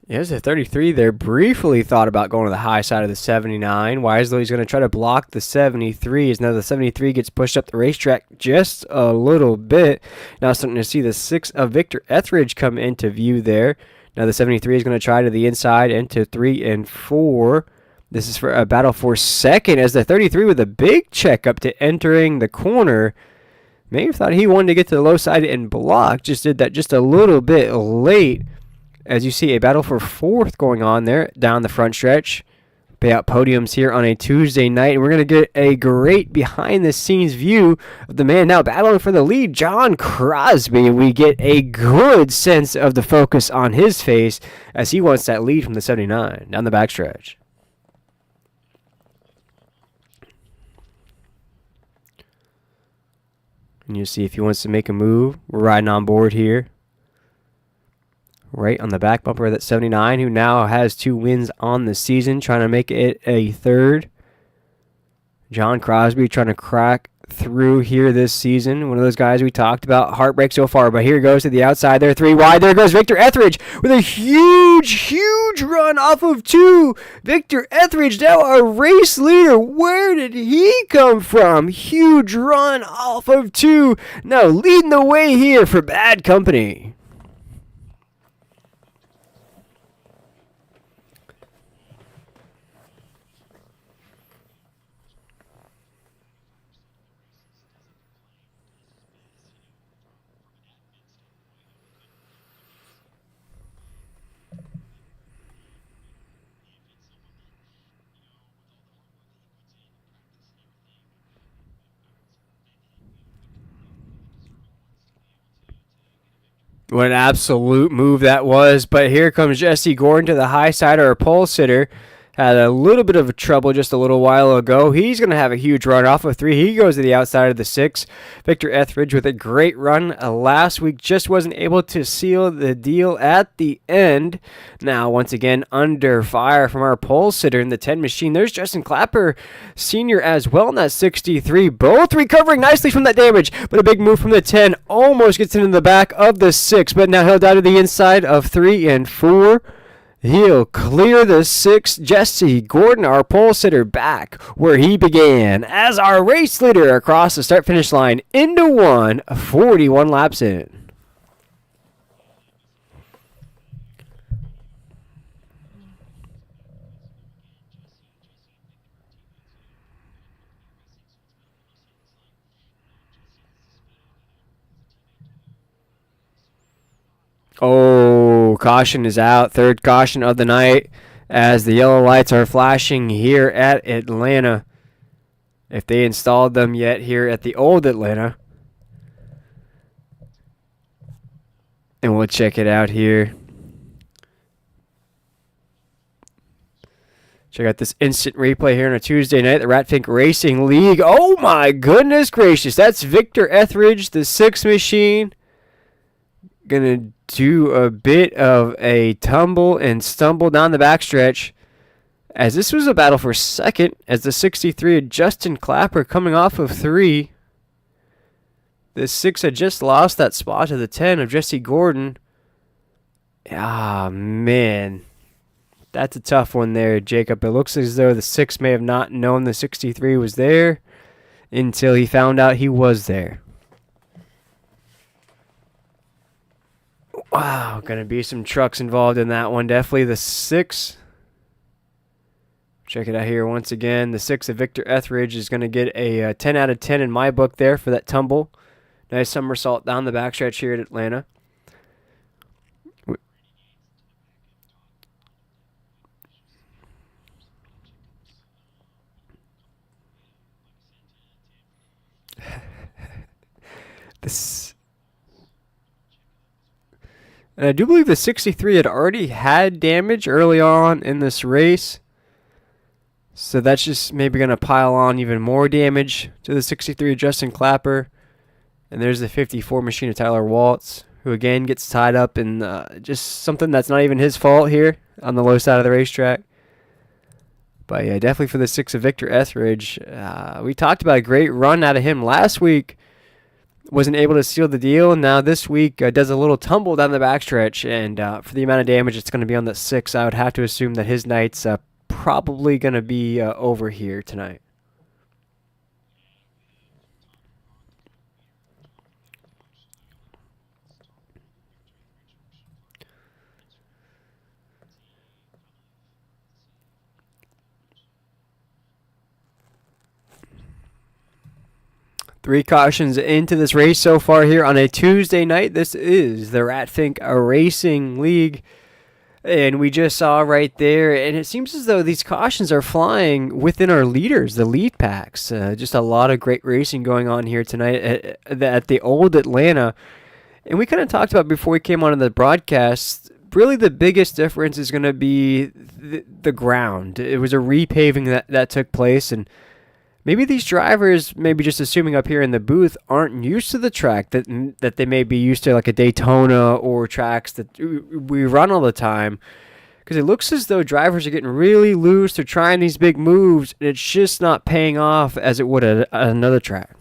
Here's the 33 there. Briefly thought about going to the high side of the 79. Wisely, he's going to try to block the 73. As now the 73 gets pushed up the racetrack just a little bit. Now starting to see the 6 of Victor Etheridge come into view there. Now the 73 is going to try to the inside into 3 and 4. This is for a battle for second, as the 33 with a big check up to entering the corner. May have thought he wanted to get to the low side and block. Just did that just a little bit late. As you see, a battle for 4th going on there down the front stretch. Payout podiums here on a Tuesday night. And we're going to get a great behind-the-scenes view of the man now battling for the lead, John Crosby. We get a good sense of the focus on his face as he wants that lead from the 79 down the backstretch. And you see if he wants to make a move. We're riding on board here. Right on the back bumper of that 79, who now has 2 wins on the season, trying to make it a 3rd. John Crosby trying to crack through here this season. One of those guys we talked about. Heartbreak so far, but here goes to the outside there. 3 wide. There goes Victor Etheridge with a huge run off of 2. Victor Etheridge now a race leader. Where did he come from? Huge run off of 2. Now leading the way here for Bad Company. What an absolute move that was. But here comes Jesse Gordon to the high side, our pole sitter. Had a little bit of trouble just a little while ago. He's going to have a huge run off of 3. He goes to the outside of the 6. Victor Etheridge with a great run last week. Just wasn't able to seal the deal at the end. Now, once again, under fire from our pole sitter in the 10 machine. There's Justin Clapper, senior as well in that 63. Both recovering nicely from that damage. But a big move from the 10. Almost gets into the back of the 6. But now he'll down to the inside of 3 and 4. He'll clear the 6. Jesse Gordon, our pole sitter, back where he began as our race leader across the start-finish line into 1, 41 laps in. Oh, caution is out. 3rd caution of the night as the yellow lights are flashing here at Atlanta. If they installed them yet here at the old Atlanta. And we'll check it out here. Check out this instant replay here on a Tuesday night. The Ratfink Racing League. Oh my goodness gracious. That's Victor Etheridge, the 6 machine. Gonna do a bit of a tumble and stumble down the backstretch, as this was a battle for second, as the 63 had Justin Clapper coming off of 3. The 6 had just lost that spot to the 10 of Jesse Gordon. Ah, man. That's a tough one there, Jacob. It looks as though the 6 may have not known the 63 was there until he found out he was there. Wow, going to be some trucks involved in that one. Definitely the 6. Check it out here once again. The 6 of Victor Etheridge is going to get a 10 out of 10 in my book there for that tumble. Nice somersault down the backstretch here at Atlanta. This... And I do believe the 63 had already had damage early on in this race. So that's just maybe going to pile on even more damage to the 63 Justin Clapper. And there's the 54 machine of Tyler Waltz, who again gets tied up in just something that's not even his fault here on the low side of the racetrack. But yeah, definitely for the 6 of Victor Etheridge. We talked about a great run out of him last week. Wasn't able to seal the deal. Now this week does a little tumble down the backstretch, and for the amount of damage it's going to be on the 6, I would have to assume that his night's probably going to be over here tonight. Three cautions into this race so far here on a Tuesday night. This is the Ratfink Racing League. And we just saw right there, and it seems as though these cautions are flying within our leaders, the lead packs. Just a lot of great racing going on here tonight at the old Atlanta. And we kind of talked about before we came on the broadcast, really the biggest difference is going to be the ground. It was a repaving that took place, and maybe these drivers, maybe just assuming up here in the booth, aren't used to the track that they may be used to, like a Daytona or tracks that we run all the time. Because it looks as though drivers are getting really loose. They're trying these big moves, and it's just not paying off as it would at another track.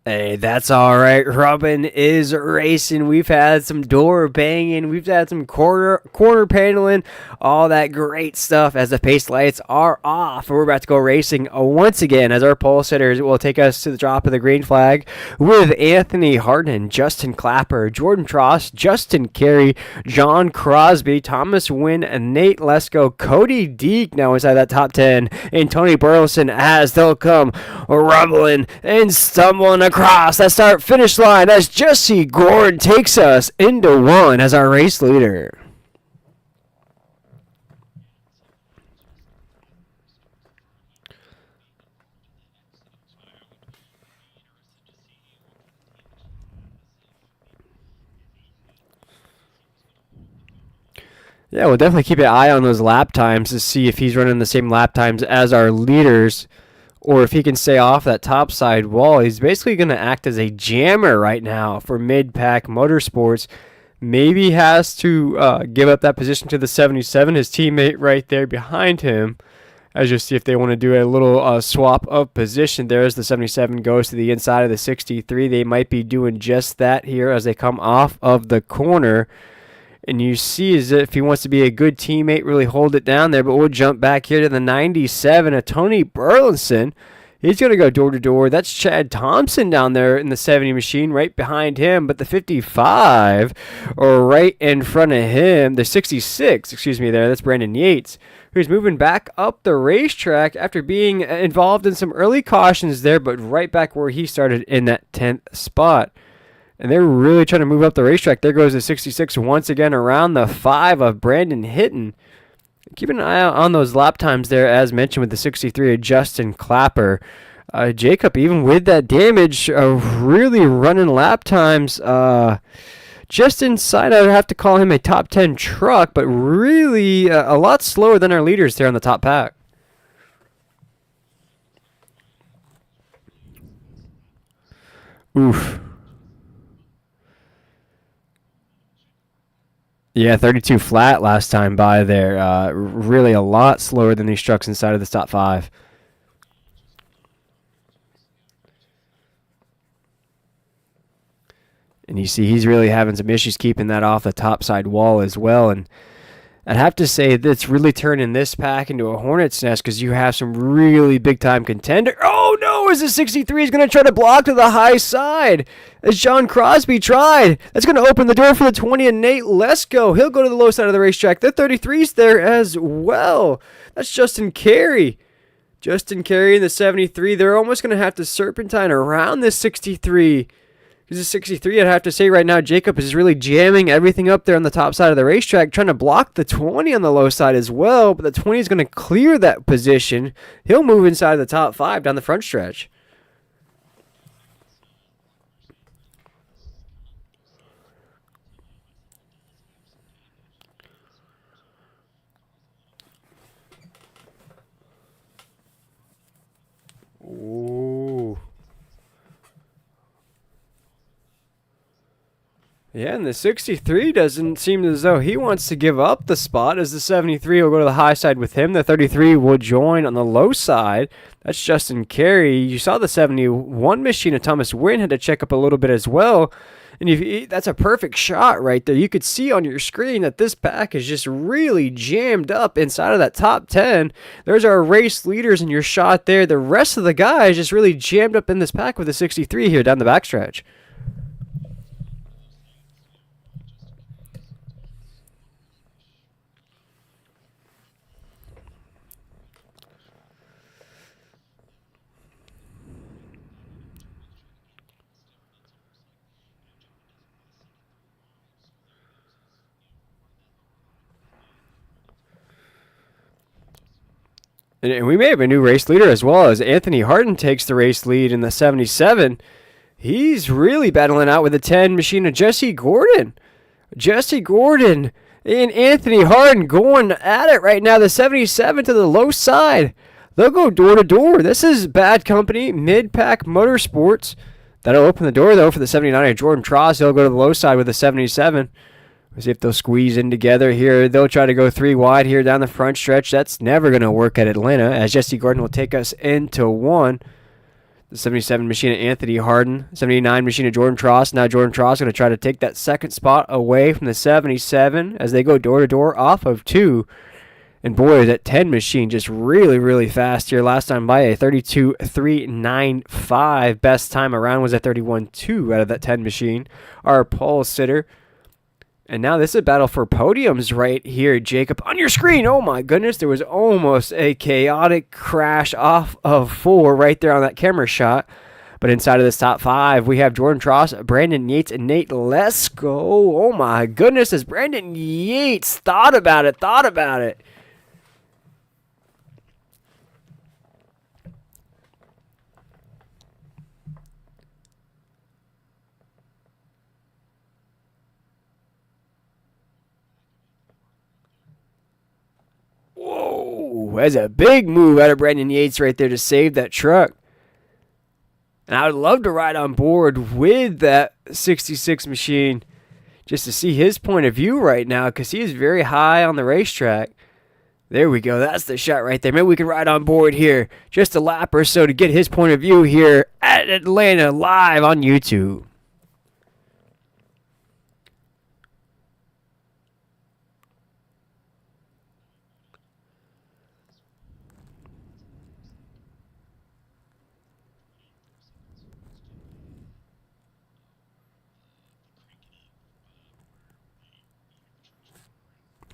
Hey, that's all right. Robin is racing. We've had some door banging. We've had some corner paneling, all that great stuff as the pace lights are off. We're about to go racing once again as our pole sitters will take us to the drop of the green flag with Anthony Harden, Justin Clapper, Jordan Tross, Justin Carey, John Crosby, Thomas Wynn, Nate Lesko, Cody Deek now inside that top 10, and Tony Burleson as they'll come rumbling and stumbling across that start finish line as Jesse Gordon takes us into one as our race leader. Yeah, we'll definitely keep an eye on those lap times to see if he's running the same lap times as our leaders or if he can stay off that top side wall. He's basically going to act as a jammer right now for mid-pack motorsports. Maybe has to give up that position to the 77, his teammate right there behind him, as you'll see if they want to do a little swap of position there as the 77 goes to the inside of the 63. They might be doing just that here as they come off of the corner. And you see as if he wants to be a good teammate, really hold it down there. But we'll jump back here to the 97 of Tony Burleson. He's going to go door to door. That's Chad Thompson down there in the 70 machine right behind him. But the 55 are right in front of him. The 66, excuse me there. That's Brandon Yates, who's moving back up the racetrack after being involved in some early cautions there. But right back where he started in that 10th spot. And they're really trying to move up the racetrack. There goes the 66 once again around the 5 of Brandon Hitton. Keep an eye out on those lap times there, as mentioned with the 63 of Justin Clapper. Jacob, even with that damage, really running lap times just inside. I would have to call him a top 10 truck, but really a lot slower than our leaders there on the top pack. Oof. Yeah, 32 flat last time by there. Really a lot slower than these trucks inside of the top 5. And you see he's really having some issues keeping that off the top side wall as well. And I'd have to say that's really turning this pack into a hornet's nest because you have some really big-time contender. Oh, no, as the 63 is going to try to block to the high side. As John Crosby tried. That's going to open the door for the 20 and Nate Lesko. He'll go to the low side of the racetrack. The 33's there as well. That's Justin Carey. Justin Carey and the 73. They're almost going to have to serpentine around this 63. Because the 63, I'd have to say right now, Jacob is really jamming everything up there on the top side of the racetrack, trying to block the 20 on the low side as well. But the 20 is going to clear that position. He'll move inside the top 5 down the front stretch. Ooh. Yeah, and the 63 doesn't seem as though he wants to give up the spot, as the 73 will go to the high side with him. The 33 will join on the low side. That's Justin Carey. You saw the 71 machine of Thomas Wynn had to check up a little bit as well. And that's a perfect shot right there. You could see on your screen that this pack is just really jammed up inside of that top 10. There's our race leaders in your shot there. The rest of the guys just really jammed up in this pack with the 63 here down the backstretch. And we may have a new race leader as well, as Anthony Harden takes the race lead in the 77. He's really battling out with the 10 machine of Jesse Gordon. Jesse Gordon and Anthony Harden going at it right now. The 77 to the low side. They'll go door to door. This is bad company, mid-pack motorsports. That'll open the door, though, for the 79 of Jordan Tross. He'll go to the low side with the 77. We'll see if they'll squeeze in together here. They'll try to go 3 wide here down the front stretch. That's never going to work at Atlanta, as Jesse Gordon will take us into 1. The 77 machine of Anthony Harden, 79 machine of Jordan Tross. Now Jordan Tross going to try to take that second spot away from the 77 as they go door to door off of 2. And boy, that 10 machine just really, really fast here. Last time by a 32.395. Best time around was a 31.2 out of that 10 machine. Our pole sitter. And now this is a battle for podiums right here, Jacob. On your screen, oh my goodness, there was almost a chaotic crash off of 4 right there on that camera shot. But inside of this top 5, we have Jordan Tross, Brandon Yates, and Nate Lesko. Oh my goodness, as Brandon Yates thought about it. Whoa, that's a big move out of Brandon Yates right there to save that truck. And I would love to ride on board with that 66 machine just to see his point of view right now because he is very high on the racetrack. There we go. That's the shot right there. Maybe we can ride on board here just a lap or so to get his point of view here at Atlanta live on YouTube.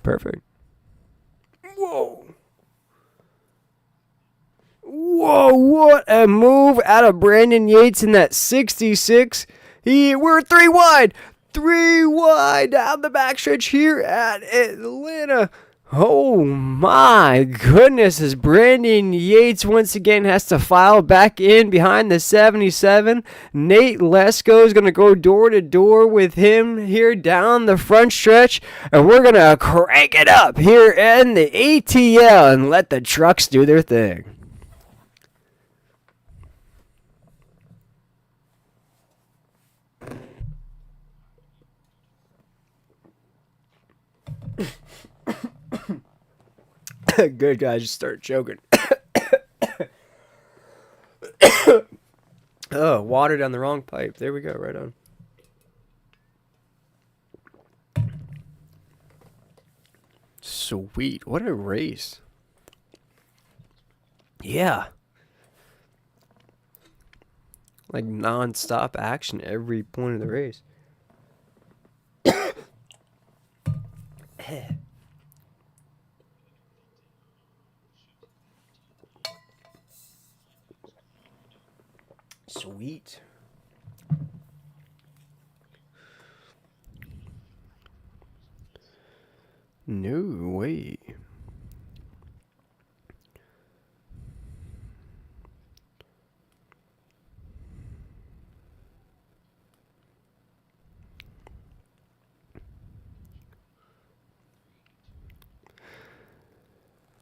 Perfect. Whoa, what a move out of Brandon Yates in that 66. We're 3 wide down the backstretch here at Atlanta. Oh my goodness, as Brandon Yates once again has to file back in behind the 77. Nate Lesko is going to go door to door with him here down the front stretch. And we're going to crank it up here in the ATL and let the trucks do their thing. Good guys, just start choking. Oh, water down the wrong pipe. There we go, right on. Sweet. What a race. Yeah. Like non-stop action every point of the race. Sweet. No way.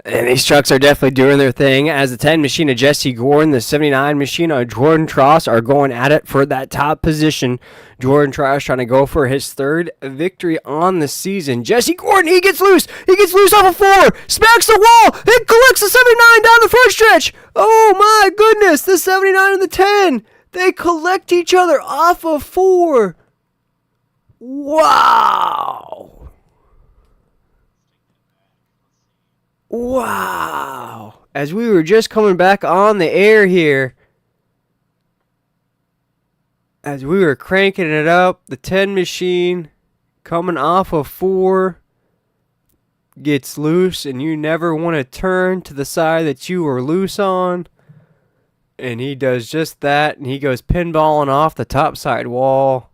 And these trucks are definitely doing their thing as the 10 machine of Jesse Gordon, the 79 machine of Jordan Tross are going at it for that top position. Jordan Tross trying to go for his 3rd victory on the season. Jesse Gordon, he gets loose. He gets loose off of 4. Smacks the wall. And collects the 79 down the first stretch. Oh my goodness. The 79 and the 10. They collect each other off of 4. Wow. Wow. As we were just coming back on the air here, as we were cranking it up, the 10 machine coming off of 4 gets loose, and you never want to turn to the side that you were loose on. And he does just that, and he goes pinballing off the top side wall.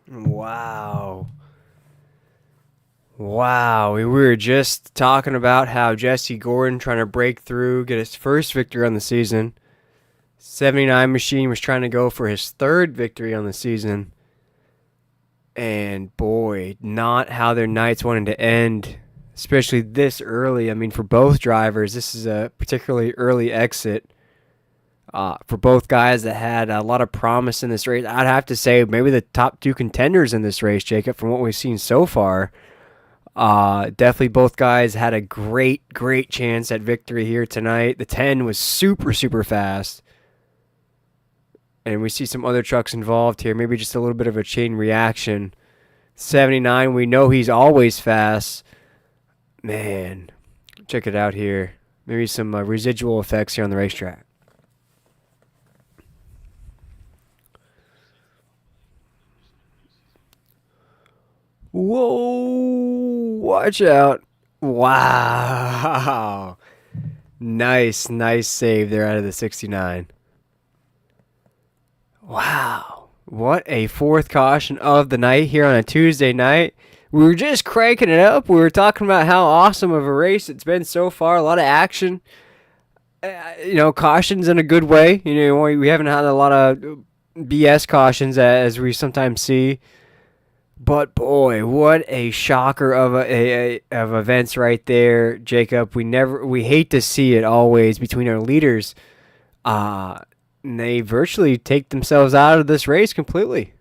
Wow. We were just talking about how Jesse Gordon trying to break through, get his first victory on the season. 79 machine was trying to go for his 3rd victory on the season. And boy, not how their nights wanted to end, especially this early. I mean, for both drivers, this is a particularly early exit For both guys that had a lot of promise in this race. I'd have to say maybe the top two contenders in this race, Jacob, from what we've seen so far. Definitely both guys had a great chance at victory here tonight. The 10 was super fast. And we see some other trucks involved here. Maybe just a little bit of a chain reaction. 79, we know he's always fast. Man, check it out here. Maybe some residual effects here on the racetrack. Whoa, watch out. Wow. Nice save there out of the 69. Wow. What a fourth caution of the night here on a Tuesday night. We were just cranking it up. We were talking about how awesome of a race it's been so far. A lot of action. Cautions in a good way. We haven't had a lot of BS cautions as we sometimes see. But boy, what a shocker of events right there, Jacob. We hate to see it always between our leaders. They virtually take themselves out of this race completely.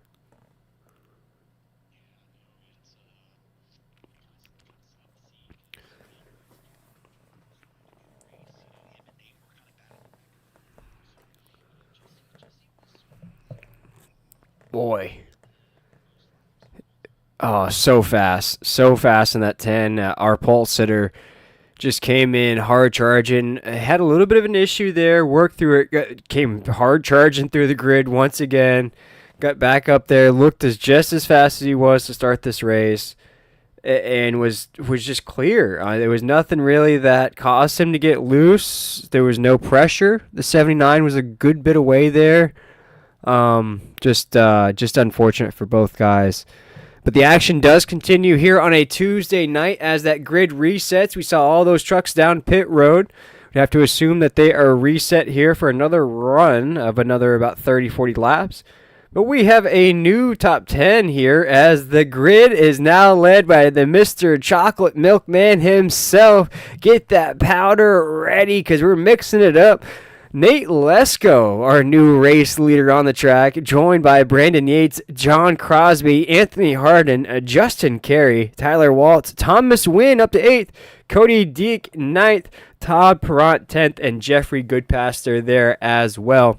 Boy. Oh, so fast in that 10. Our pulse sitter just came in hard charging. Had a little bit of an issue there. Worked through it. Came hard charging through the grid once again. Got back up there. Looked just as fast as he was to start this race, and was just clear. There was nothing really that caused him to get loose. There was no pressure. The 79 was a good bit away there. Just unfortunate for both guys. But the action does continue here on a Tuesday night as that grid resets. We saw all those trucks down pit road. We have to assume that they are reset here for another run of another about 30-40 laps. But we have a new top 10 here as the grid is now led by the Mr. Chocolate Milkman himself. Get that powder ready because we're mixing it up. Nate Lesko, our new race leader on the track, joined by Brandon Yates, John Crosby, Anthony Harden, Justin Carey, Tyler Waltz, Thomas Wynn up to 8th, Cody Deek 9th, Todd Perrant 10th, and Jeffrey Goodpaster there as well.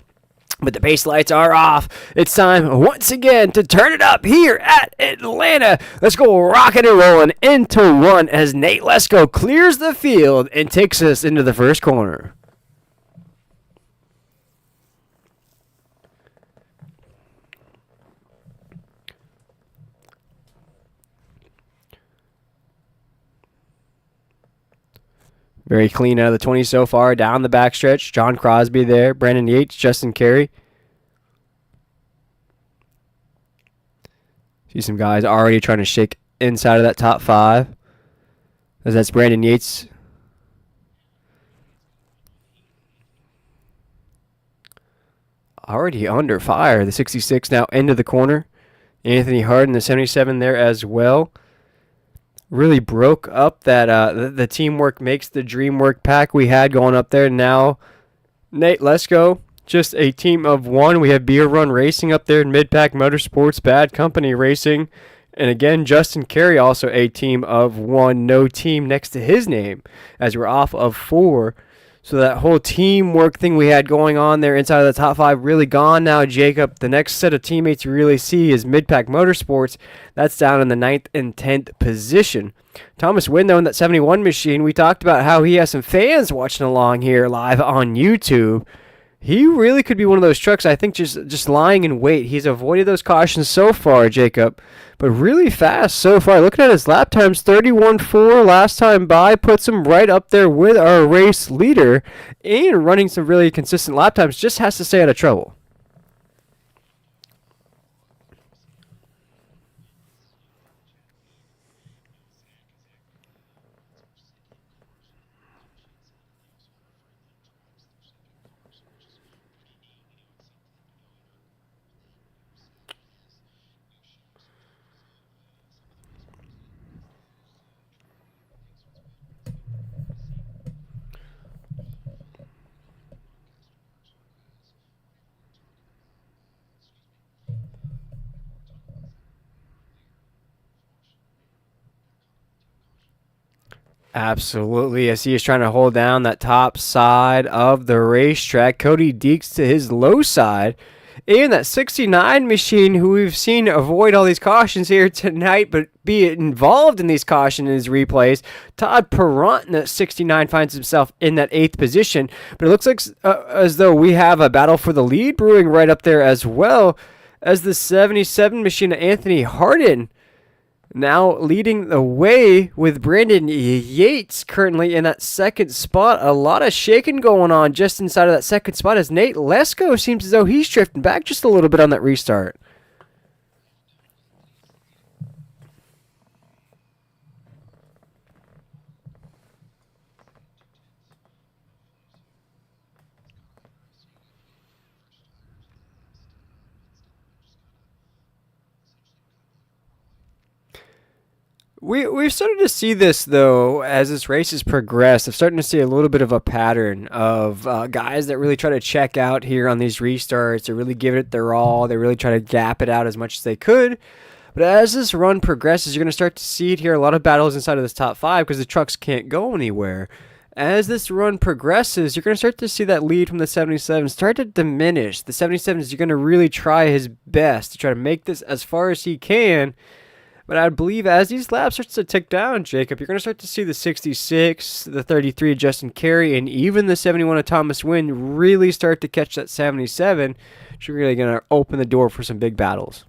But the base lights are off. It's time once again to turn it up here at Atlanta. Let's go rocking and rolling into one as Nate Lesko clears the field and takes us into the first corner. Very clean out of the 20 so far. Down the backstretch. John Crosby there. Brandon Yates. Justin Carey. See some guys already trying to shake inside of that top 5. As that's Brandon Yates. Already under fire. The 66 now into the corner. Anthony Harden, the 77 there as well. Really broke up that the teamwork makes the dream work pack we had going up there. Now, Nate Lesko, just a team of one. We have Beer Run Racing up there in Mid-Pack Motorsports, Bad Company Racing. And again, Justin Carey, also a team of one. No team next to his name as we're off of 4. So that whole teamwork thing we had going on there inside of the top 5 really gone now, Jacob. The next set of teammates you really see is Mid-Pack Motorsports. That's down in the 9th and 10th position. Thomas Wynn, though, in that 71 machine, we talked about how he has some fans watching along here live on YouTube. He really could be one of those trucks, I think, just lying in wait. He's avoided those cautions so far, Jacob, but really fast so far. Looking at his lap times, 31.4 last time by, puts him right up there with our race leader, and running some really consistent lap times. Just has to stay out of trouble. Absolutely. As he is trying to hold down that top side of the racetrack, Cody Deeks to his low side. And that 69 machine, who we've seen avoid all these cautions here tonight, but be involved in these caution in his replays. Todd Perront in that 69 finds himself in that 8th position. But it looks like as though we have a battle for the lead brewing right up there as well, as the 77 machine of Anthony Harden now leading the way with Brandon Yates currently in that second spot. A lot of shaking going on just inside of that second spot as Nate Lesko seems as though he's drifting back just a little bit on that restart. We've started to see this, though, as this race has progressed. I'm starting to see a little bit of a pattern of guys that really try to check out here on these restarts. They really give it their all. They really try to gap it out as much as they could. But as this run progresses, you're going to start to see it here. A lot of battles inside of this top 5 because the trucks can't go anywhere. As this run progresses, you're going to start to see that lead from the 77 start to diminish. The 77s are going to really try his best to try to make this as far as he can. But I believe as these laps start to tick down, Jacob, you're going to start to see the 66, the 33 of Justin Carey, and even the 71 of Thomas Wynn really start to catch that 77, which are really going to open the door for some big battles.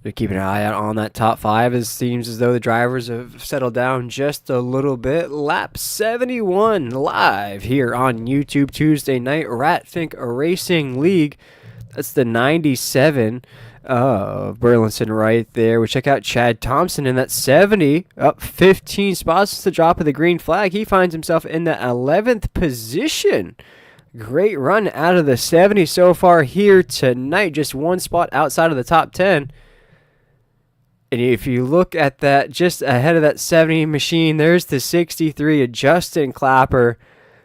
They're keeping an eye out on that top 5. It seems as though the drivers have settled down just a little bit. Lap 71 live here on YouTube Tuesday night. Ratfink Iracing League. That's the 97 of Burleson right there. We check out Chad Thompson in that 70, up 15 spots since the drop of the green flag. He finds himself in the 11th position. Great run out of the 70 so far here tonight. Just one spot outside of the top 10. And if you look at that, just ahead of that 70 machine, there's the 63 of Justin Clapper,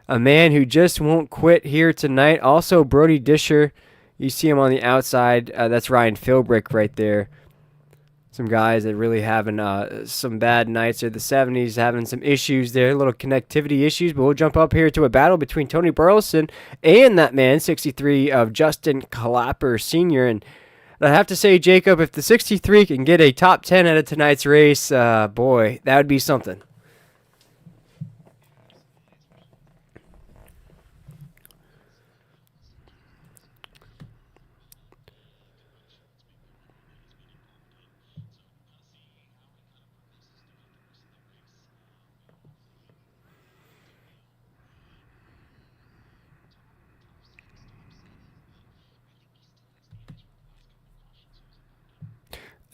a man who just won't quit here tonight. Also, Brody Disher, you see him on the outside. That's Ryan Philbrick right there. Some guys that really having some bad nights there. The 70s having some issues there, little connectivity issues. But we'll jump up here to a battle between Tony Burleson and that man, 63 of Justin Clapper Sr. And I have to say, Jacob, if the 63 can get a top 10 out of tonight's race, boy, that would be something.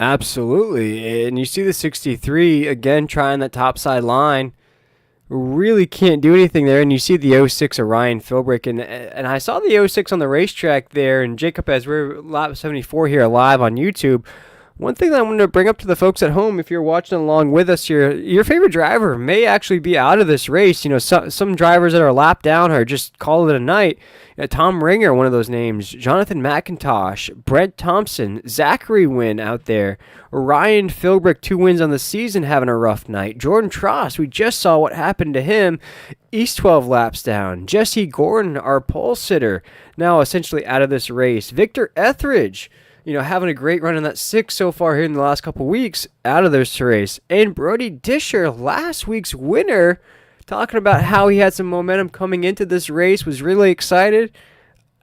Absolutely. And you see the 63, again, trying that topside line. Really can't do anything there. And you see the 06 of Ryan Philbrick. And I saw the 06 on the racetrack there. And Jacob, as we're lap 74 here live on YouTube, one thing that I wanted to bring up to the folks at home, if you're watching along with us here, your favorite driver may actually be out of this race. You know, some drivers that are lap down or just call it a night. Tom Ringer, one of those names. Jonathan McIntosh, Brent Thompson, Zachary Wynn out there. Ryan Philbrick, 2 wins on the season, having a rough night. Jordan Tross, we just saw what happened to him. He's 12 laps down. Jesse Gordon, our pole sitter, now essentially out of this race. Victor Etheridge, having a great run in that 6 so far here in the last couple weeks, out of this race. And Brody Disher, last week's winner, talking about how he had some momentum coming into this race, was really excited,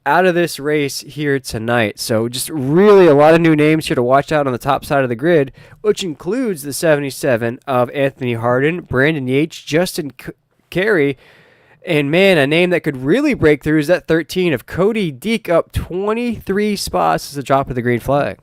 out of this race here tonight. So just really a lot of new names here to watch out on the top side of the grid, which includes the 77 of Anthony Harden, Brandon Yates, Justin Carey, and man, a name that could really break through is that 13 of Cody Deek, up 23 spots as the drop of the green flag.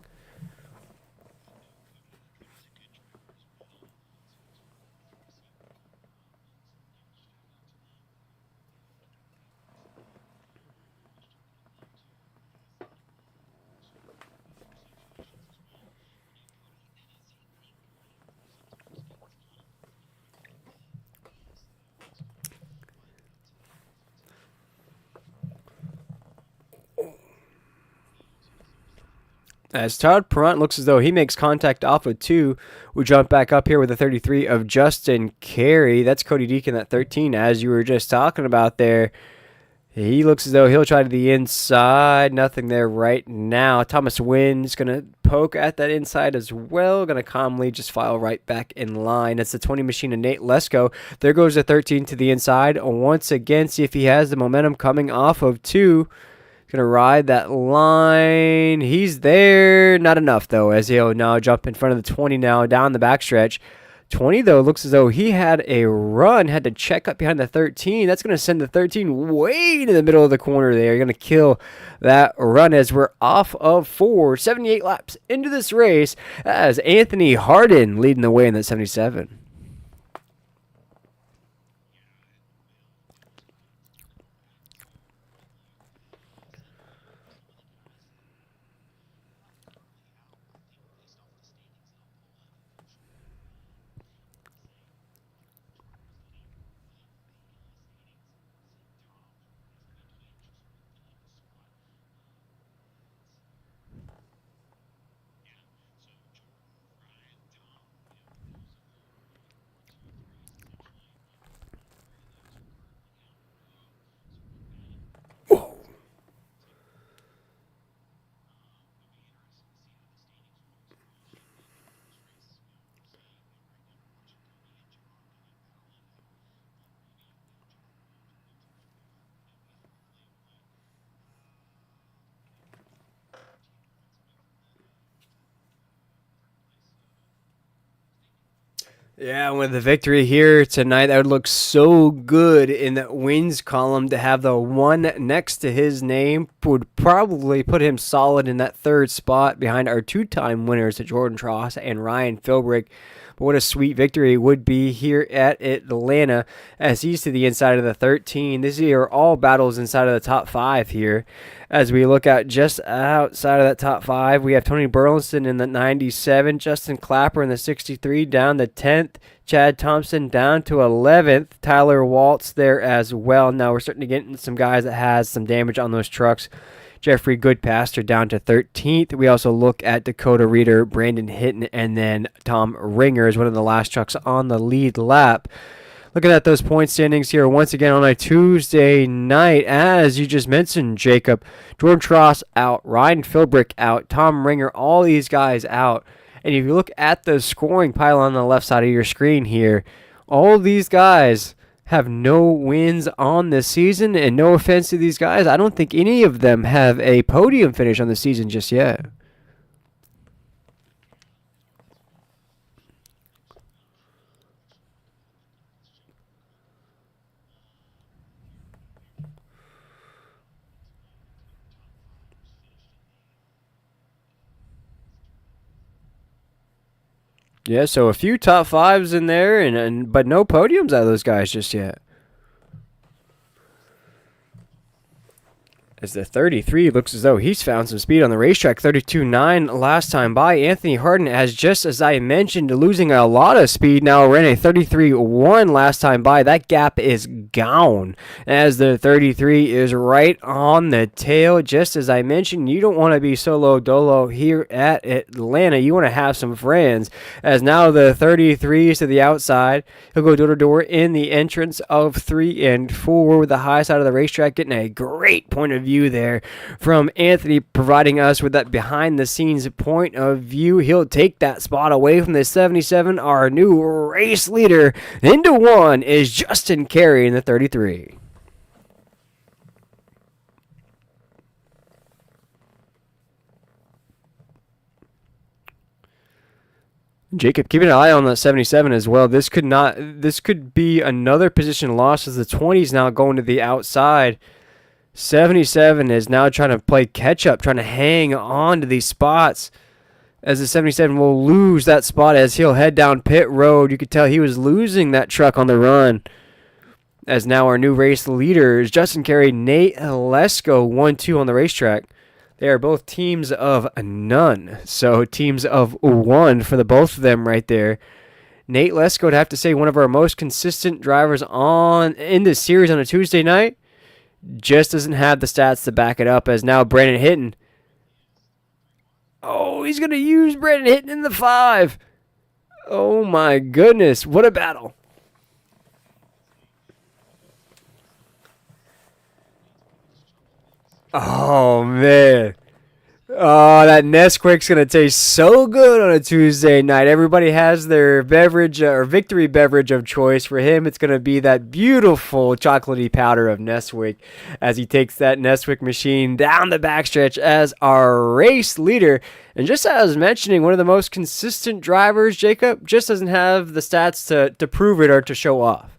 As Todd Perront looks as though he makes contact off of 2, we jump back up here with the 33 of Justin Carey. That's Cody Deacon at 13, as you were just talking about there. He looks as though he'll try to the inside. Nothing there right now. Thomas Wynn's going to poke at that inside as well. Going to calmly just file right back in line. It's the 20 machine of Nate Lesko. There goes the 13 to the inside. Once again, see if he has the momentum coming off of 2. Going to ride that line. He's there. Not enough, though, as he'll now jump in front of the 20 now down the backstretch. 20, though, looks as though he had a run, had to check up behind the 13. That's going to send the 13 way to the middle of the corner there. You're going to kill that run as we're off of 4, 78 laps into this race as Anthony Harden leading the way in that 77. Yeah, with the victory here tonight, that would look so good in that wins column to have the 1 next to his name. Would probably put him solid in that 3rd spot behind our 2-time winners, Jordan Tross and Ryan Philbrick. But what a sweet victory it would be here at Atlanta as he's to the inside of the 13. These are all battles inside of the top 5 here. As we look out just outside of that top 5, we have Tony Burleson in the 97, Justin Clapper in the 63 down to 10th, Chad Thompson down to 11th, Tyler Waltz there as well. Now we're starting to get into some guys that has some damage on those trucks. Jeffrey Goodpaster down to 13th. We also look at Dakota Reeder, Brandon Hinton, and then Tom Ringer is one of the last trucks on the lead lap. Looking at those point standings here once again on a Tuesday night, as you just mentioned, Jacob. Jordan Tross out, Ryan Philbrick out, Tom Ringer, all these guys out. And if you look at the scoring pile on the left side of your screen here, all these guys have no wins on this season, and no offense to these guys, I don't think any of them have a podium finish on the season just yet. Yeah, so a few top 5s in there, but no podiums out of those guys just yet. As the 33 looks as though he's found some speed on the racetrack. 32.9 last time by. Anthony Harden has, just as I mentioned, losing a lot of speed. Now ran a 33.1 last time by. That gap is gone as the 33 is right on the tail. Just as I mentioned, you don't want to be solo dolo here at Atlanta. You want to have some friends. As now the 33 is to the outside. He'll go door to door in the entrance of 3 and 4 with the high side of the racetrack, getting a great point of view there from Anthony, providing us with that behind the scenes point of view. He'll take that spot away from the 77. Our new race leader into 1 is Justin Carey in the 33. Jacob, keeping an eye on that 77 as well. This could be another position loss as the 20's now going to the outside. 77 is now trying to play catch up, trying to hang on to these spots, as the 77 will lose that spot as he'll head down pit road. You could tell he was losing that truck on the run. As now our new race leader is Justin Carey, Nate Lesko, 1-2 on the racetrack. They are both teams of none, so teams of 1 for the both of them right there. Nate Lesko would have to say one of our most consistent drivers in this series on a Tuesday night. Just doesn't have the stats to back it up, as now Brandon Hinton. Oh, he's going to use Brandon hitting in the 5. Oh my goodness, what a battle. Oh man. Oh, that Nesquik's going to taste so good on a Tuesday night. Everybody has their beverage or victory beverage of choice. For him, it's going to be that beautiful chocolatey powder of Nesquik as he takes that Nesquik machine down the backstretch as our race leader. And just as I was mentioning, one of the most consistent drivers, Jacob, just doesn't have the stats to prove it or to show off.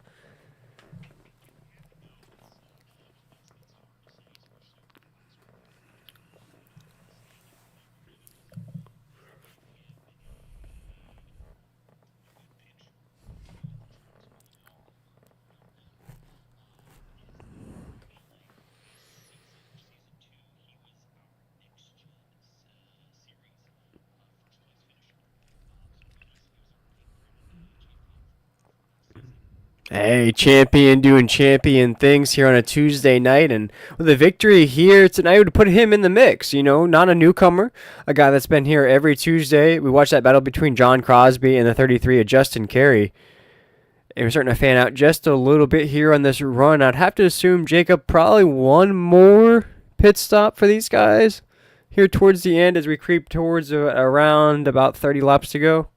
Hey, champion doing champion things here on a Tuesday night, and with a victory here tonight would put him in the mix. You know, not a newcomer, a guy that's been here every Tuesday. We watched that battle between John Crosby and the 33 of Justin Carey, and we're starting to fan out just a little bit here on this run. I'd have to assume, Jacob, probably one more pit stop for these guys here towards the end as we creep towards around about 30 laps to go.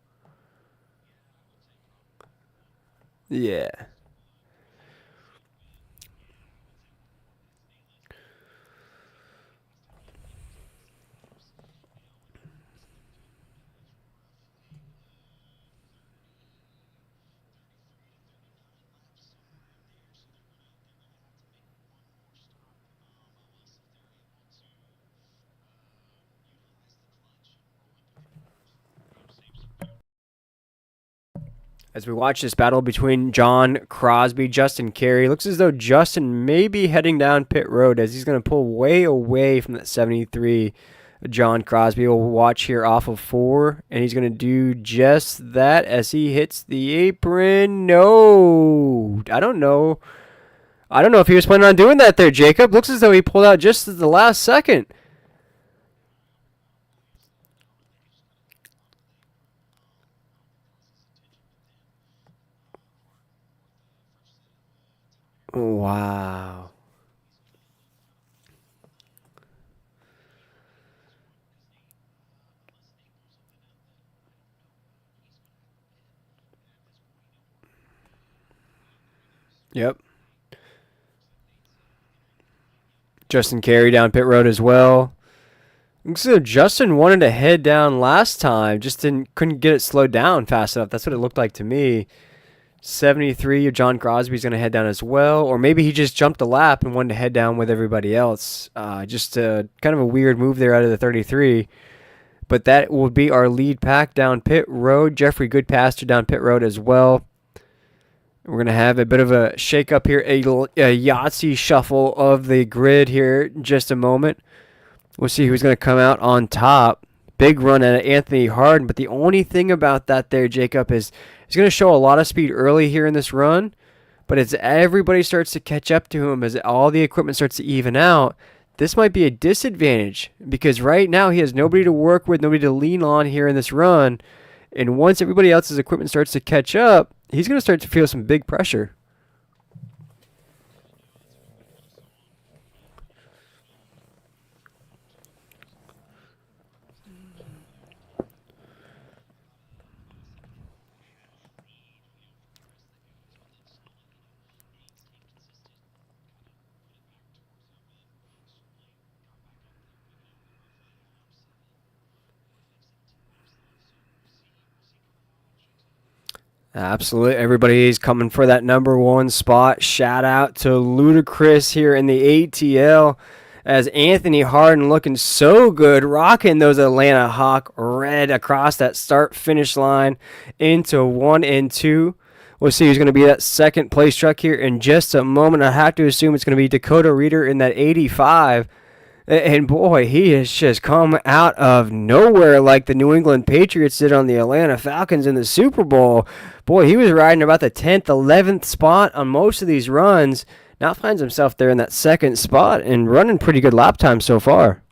Yeah. As we watch this battle between John Crosby, Justin Carey, looks as though Justin may be heading down pit road as he's going to pull way away from that 73. John Crosby will watch here off of 4, and he's going to do just that as he hits the apron. No, I don't know. I don't know if he was planning on doing that there, Jacob. Looks as though he pulled out just at the last second. Wow. Yep. Justin Carey down pit road as well. So Justin wanted to head down last time, just couldn't get it slowed down fast enough. That's what it looked like to me. 73 of John Crosby's going to head down as well, or maybe he just jumped a lap and wanted to head down with everybody else. Just kind of a weird move there out of the 33. But that will be our lead pack down pit road. Jeffrey Goodpaster down pit road as well. We're going to have a bit of a shake-up here, a Yahtzee shuffle of the grid here in just a moment. We'll see who's going to come out on top. Big run at Anthony Harden, but the only thing about that there, Jacob, is he's going to show a lot of speed early here in this run, but as everybody starts to catch up to him, as all the equipment starts to even out, this might be a disadvantage because right now he has nobody to work with, nobody to lean on here in this run, and once everybody else's equipment starts to catch up, he's going to start to feel some big pressure. Absolutely. Everybody's coming for that number 1 spot. Shout out to Ludacris here in the ATL as Anthony Harden looking so good, rocking those Atlanta Hawk red across that start-finish line into 1 and 2. We'll see who's going to be that second place truck here in just a moment. I have to assume it's going to be Dakota Reader in that 85. And boy, he has just come out of nowhere like the New England Patriots did on the Atlanta Falcons in the Super Bowl. Boy, he was riding about the 10th, 11th spot on most of these runs. Now finds himself there in that second spot and running pretty good lap time so far.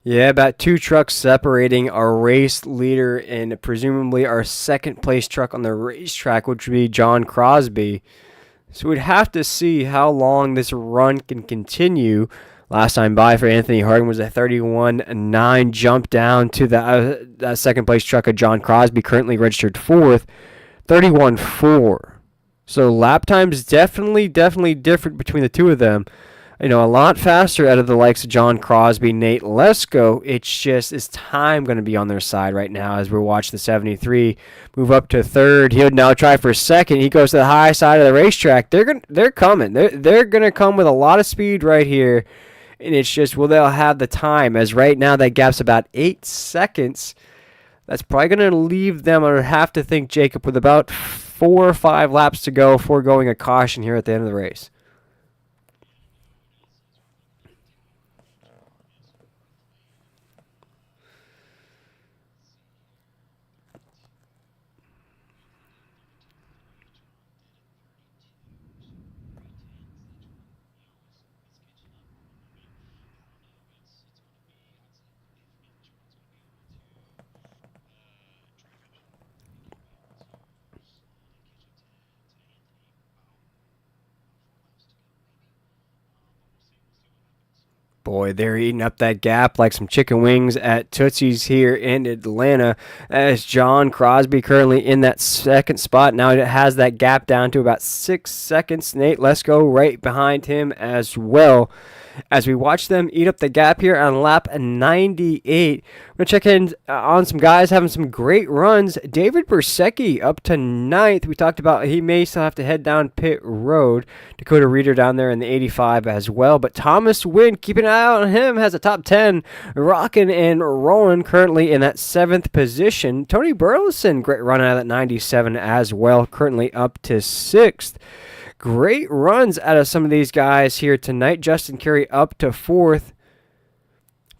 Yeah, about 2 trucks separating our race leader and presumably our second place truck on the racetrack, which would be John Crosby. So we'd have to see how long this run can continue. Last time by for Anthony Hardin was a 31.9 jump down to the second place truck of John Crosby, currently registered fourth, 31.4. So lap times definitely different between the two of them. A lot faster out of the likes of John Crosby, Nate Lesko. It's just, is time going to be on their side right now as we watch the 73 move up to third? He'll now try for second. He goes to the high side of the racetrack. They're coming. They're going to come with a lot of speed right here. And it's just, will they have the time? As right now that gap's about 8 seconds. That's probably going to leave them, I have to think, Jacob, with about 4 or 5 laps to go, foregoing a caution here at the end of the race. Boy, they're eating up that gap like some chicken wings at Tootsie's here in Atlanta. As John Crosby currently in that second spot. Now it has that gap down to about 6 seconds. Nate Lesko right behind him as well. As we watch them eat up the gap here on lap 98. We're going to check in on some guys having some great runs. David Bersecki up to 9th. We talked about he may still have to head down pit road. Dakota Reeder down there in the 85 as well. But Thomas Wynn, keep an eye on him, has a top 10. Rockin' and rolling currently in that 7th position. Tony Burleson, great run out of that 97 as well, currently up to 6th. Great runs out of some of these guys here tonight. Justin Carey up to 4th.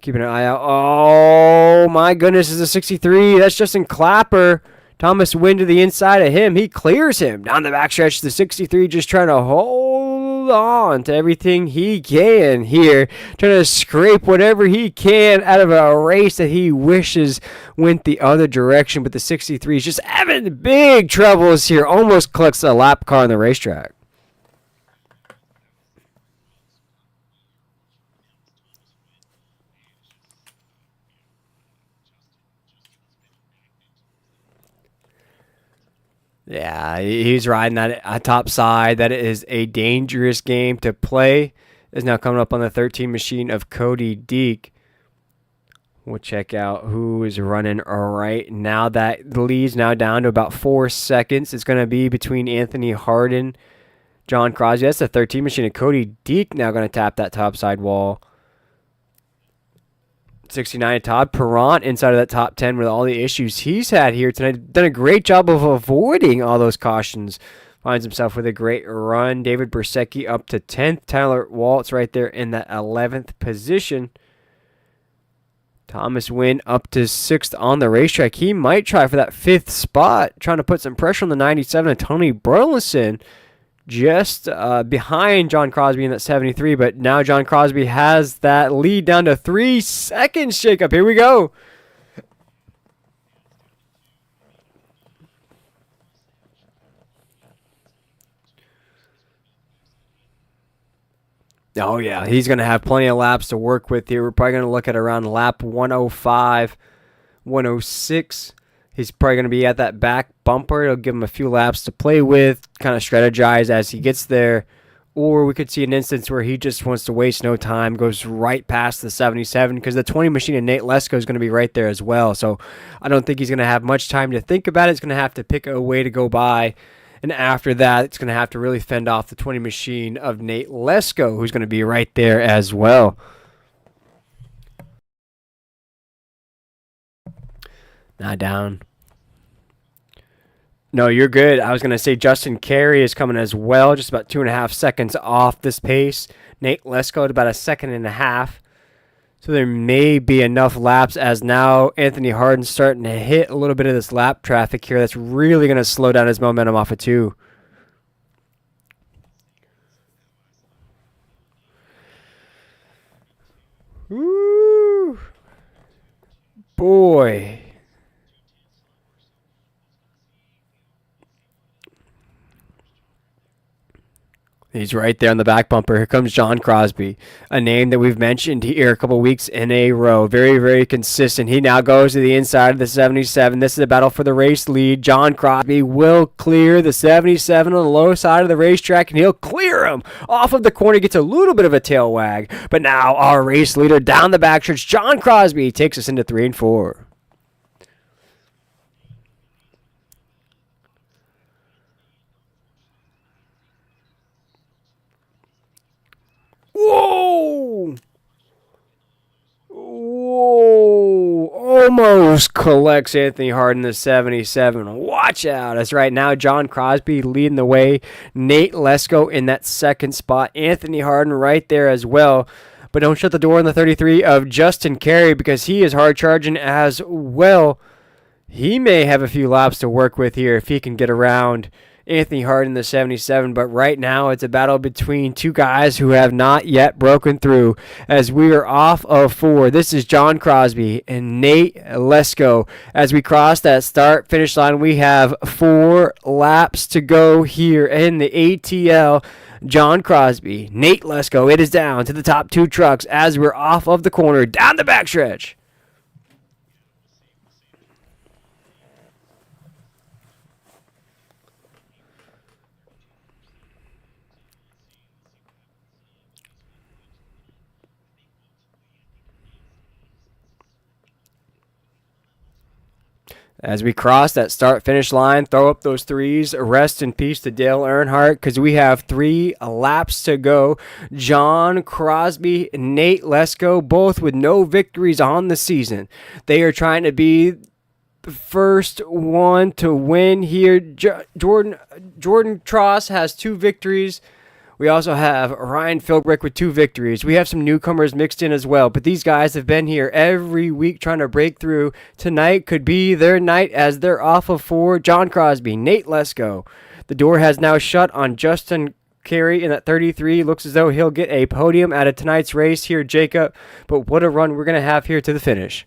Keeping an eye out. Oh, my goodness, is a 63. That's Justin Clapper. Thomas Wynn to the inside of him. He clears him down the backstretch. The 63 just trying to hold on to everything he can here. Trying to scrape whatever he can out of a race that he wishes went the other direction. But the 63 is just having big troubles here. Almost collects a lap car on the racetrack. Yeah, he's riding that top side. That is a dangerous game to play. Is now coming up on the 13 machine of Cody Deek. We'll check out who is running right now. That the lead's now down to about 4 seconds. It's going to be between Anthony Hardin, John Crosby. That's the 13 machine of Cody Deek now going to tap that top side wall. 69, Todd Perrant inside of that top 10 with all the issues he's had here tonight. Done a great job of avoiding all those cautions. Finds himself with a great run. David Bersecki up to 10th. Tyler Waltz right there in that 11th position. Thomas Wynn up to 6th on the racetrack. He might try for that 5th spot, trying to put some pressure on the 97 and Tony Burleson. Just behind John Crosby in that 73, but now John Crosby has that lead down to 3 seconds, Jacob. Here we go. Oh, yeah, he's going to have plenty of laps to work with here. We're probably going to look at around lap 105, 106. He's probably going to be at that back bumper. It'll give him a few laps to play with, kind of strategize as he gets there. Or we could see an instance where he just wants to waste no time, goes right past the 77, because the 20 machine of Nate Lesko is going to be right there as well. So I don't think he's going to have much time to think about it. He's going to have to pick a way to go by. And after that, it's going to have to really fend off the 20 machine of Nate Lesko, who's going to be right there as well. Not down. No, you're good. I was going to say Justin Carey is coming as well, just about 2.5 seconds off this pace. Nate Lesko at about 1.5 seconds. So there may be enough laps as now Anthony Hardin's starting to hit a little bit of this lap traffic here. That's really going to slow down his momentum off of 2. Woo! boy. He's right there on the back bumper. Here comes John Crosby, a name that we've mentioned here a couple weeks in a row. Very, very consistent. He now goes to the inside of the 77. This is a battle for the race lead. John Crosby will clear the 77 on the low side of the racetrack, and he'll clear him off of the corner. Gets a little bit of a tail wag. But now our race leader down the backstretch, John Crosby, takes us into 3 and 4. Whoa! Whoa! Almost collects Anthony Hardin the 77. Watch out. That's right. Now John Crosby leading the way. Nate Lesko in that second spot. Anthony Hardin right there as well. But don't shut the door on the 33 of Justin Carey because he is hard charging as well. He may have a few laps to work with here if he can get around Anthony Hardin the 77, but right now it's a battle between two guys who have not yet broken through as we are off of 4. This is John Crosby and Nate Lesko. As we cross that start finish line, we have 4 laps to go here in the ATL. John Crosby, Nate Lesko, it is down to the top 2 trucks as we're off of the corner down the backstretch. As we cross that start-finish line, throw up those 3s. Rest in peace to Dale Earnhardt because we have 3 laps to go. John Crosby and Nate Lesko, both with no victories on the season. They are trying to be the first one to win here. Jordan Tross has 2 victories. We also have Ryan Philbrick with 2 victories. We have some newcomers mixed in as well, but these guys have been here every week trying to break through. Tonight could be their night as they're off of 4. John Crosby, Nate Lesko. The door has now shut on Justin Carey in that 33. Looks as though he'll get a podium out of tonight's race here, Jacob. But what a run we're going to have here to the finish.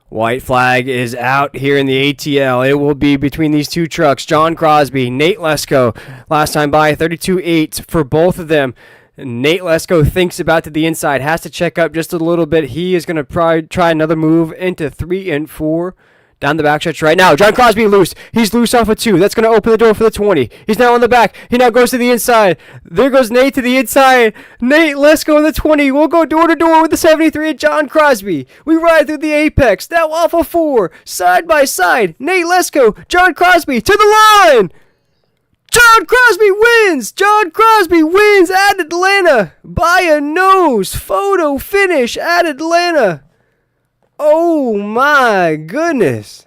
White flag is out here in the ATL. It will be between these 2 trucks. John Crosby, Nate Lesko. Last time by 32.8 for both of them. Nate Lesko thinks about to the inside. Has to check up just a little bit. He is going to try another move into 3 and 4. Down the backstretch right now. John Crosby loose. He's loose off of 2. That's going to open the door for the 20. He's now on the back. He now goes to the inside. There goes Nate to the inside. Nate Lesko in the 20. We'll go door to door with the 73 at John Crosby. We ride through the apex. Now off of 4. Side by side. Nate Lesko. John Crosby to the line. John Crosby wins. John Crosby wins at Atlanta by a nose. Photo finish at Atlanta. Oh my goodness.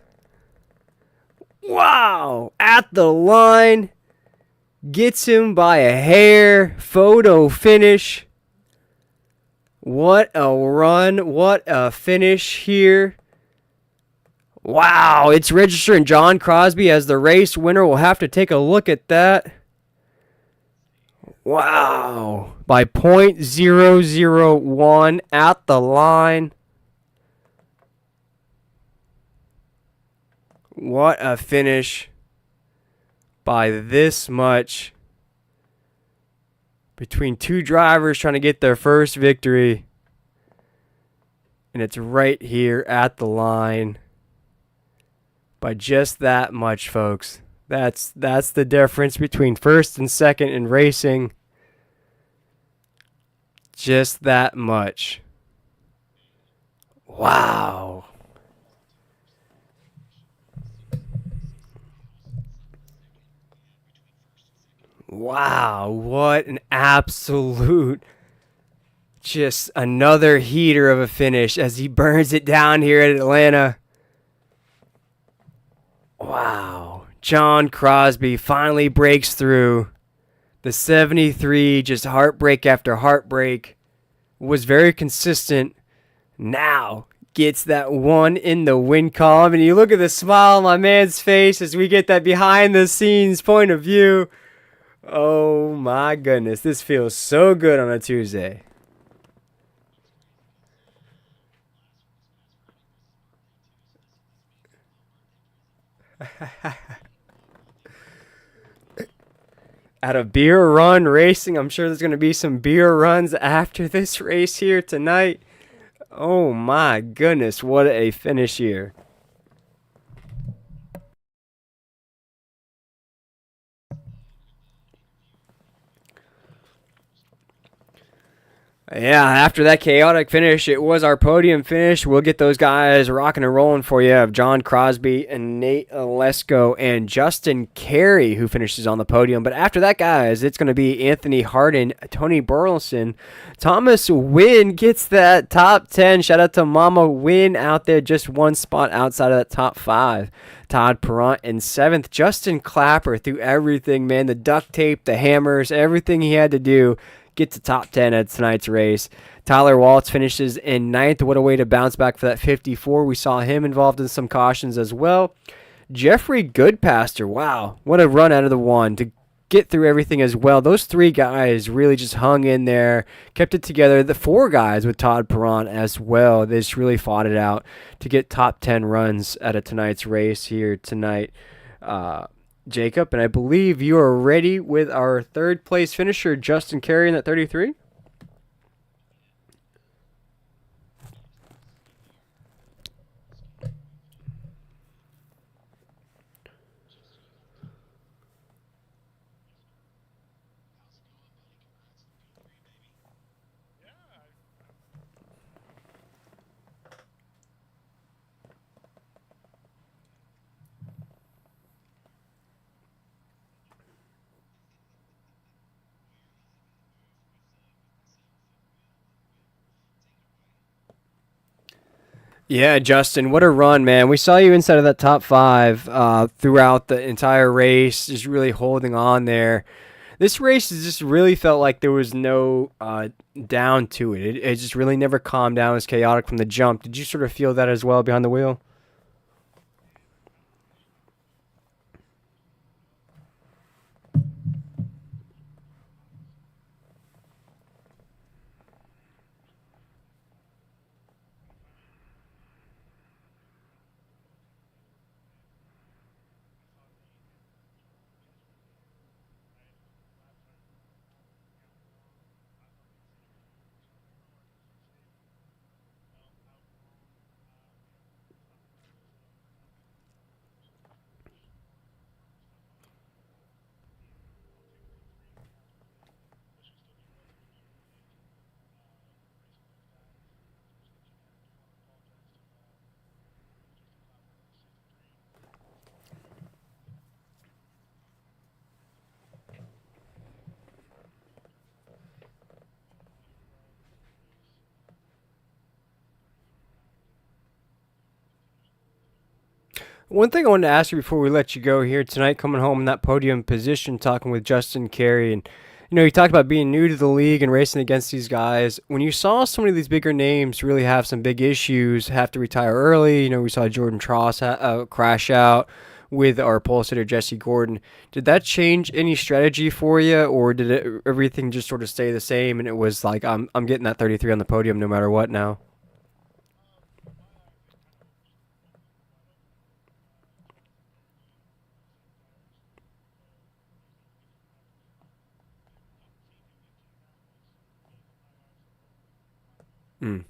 Wow. At the line. Gets him by a hair. Photo finish. What a run. What a finish here. Wow. It's registering John Crosby as the race winner. We'll have to take a look at that. Wow. By .001 at the line. What a finish by this much between 2 drivers trying to get their first victory. And it's right here at the line by just that much, folks. That's the difference between first and second in racing. Just that much. Wow. Wow, what an absolute, just another heater of a finish as he burns it down here at Atlanta. Wow, John Crosby finally breaks through The 73, just heartbreak after heartbreak, was very consistent. Now gets that one in the win column, and you look at the smile on my man's face as we get that behind the scenes point of view. Oh my goodness, this feels so good on a Tuesday. At a beer run racing, I'm sure there's going to be some beer runs after this race here tonight. Oh my goodness, what a finish here. Yeah, after that chaotic finish, it was our podium finish. We'll get those guys rocking and rolling for you of John Crosby and Nate Lesko and Justin Carey, who finishes on the podium. But after that, guys, it's going to be Anthony Harden, Tony Burleson. Thomas Wynn gets that top 10. Shout out to Mama Wynn out there, just one spot outside of that top 5. Todd Perront in 7th. Justin Clapper through everything, man. The duct tape, the hammers, everything he had to do. Get to top 10 at tonight's race. Tyler Waltz finishes in 9th. What a way to bounce back for that 54. We saw him involved in some cautions as well. Jeffrey Goodpaster, wow, what a run out of the one to get through everything as well. Those 3 guys really just hung in there, kept it together. The 4 guys with Todd Perront as well, they just really fought it out to get top 10 runs at a tonight's race here tonight. Jacob, and I believe you are ready with our third place finisher, Justin Carey, in that 33. Yeah, Justin, what a run, man. We saw you inside of that top 5 throughout the entire race, just really holding on there. This race has just really felt like there was no down to it. It just really never calmed down. It was chaotic from the jump. Did you sort of feel that as well behind the wheel? One thing I wanted to ask you before we let you go here tonight, coming home in that podium position, talking with Justin Carey, and you talked about being new to the league and racing against these guys. When you saw so many of these bigger names really have some big issues, have to retire early, we saw Jordan Tross crash out with our pole sitter Jesse Gordon. Did that change any strategy for you, or did everything just sort of stay the same? And it was like I'm getting that 33 on the podium no matter what now. Mm.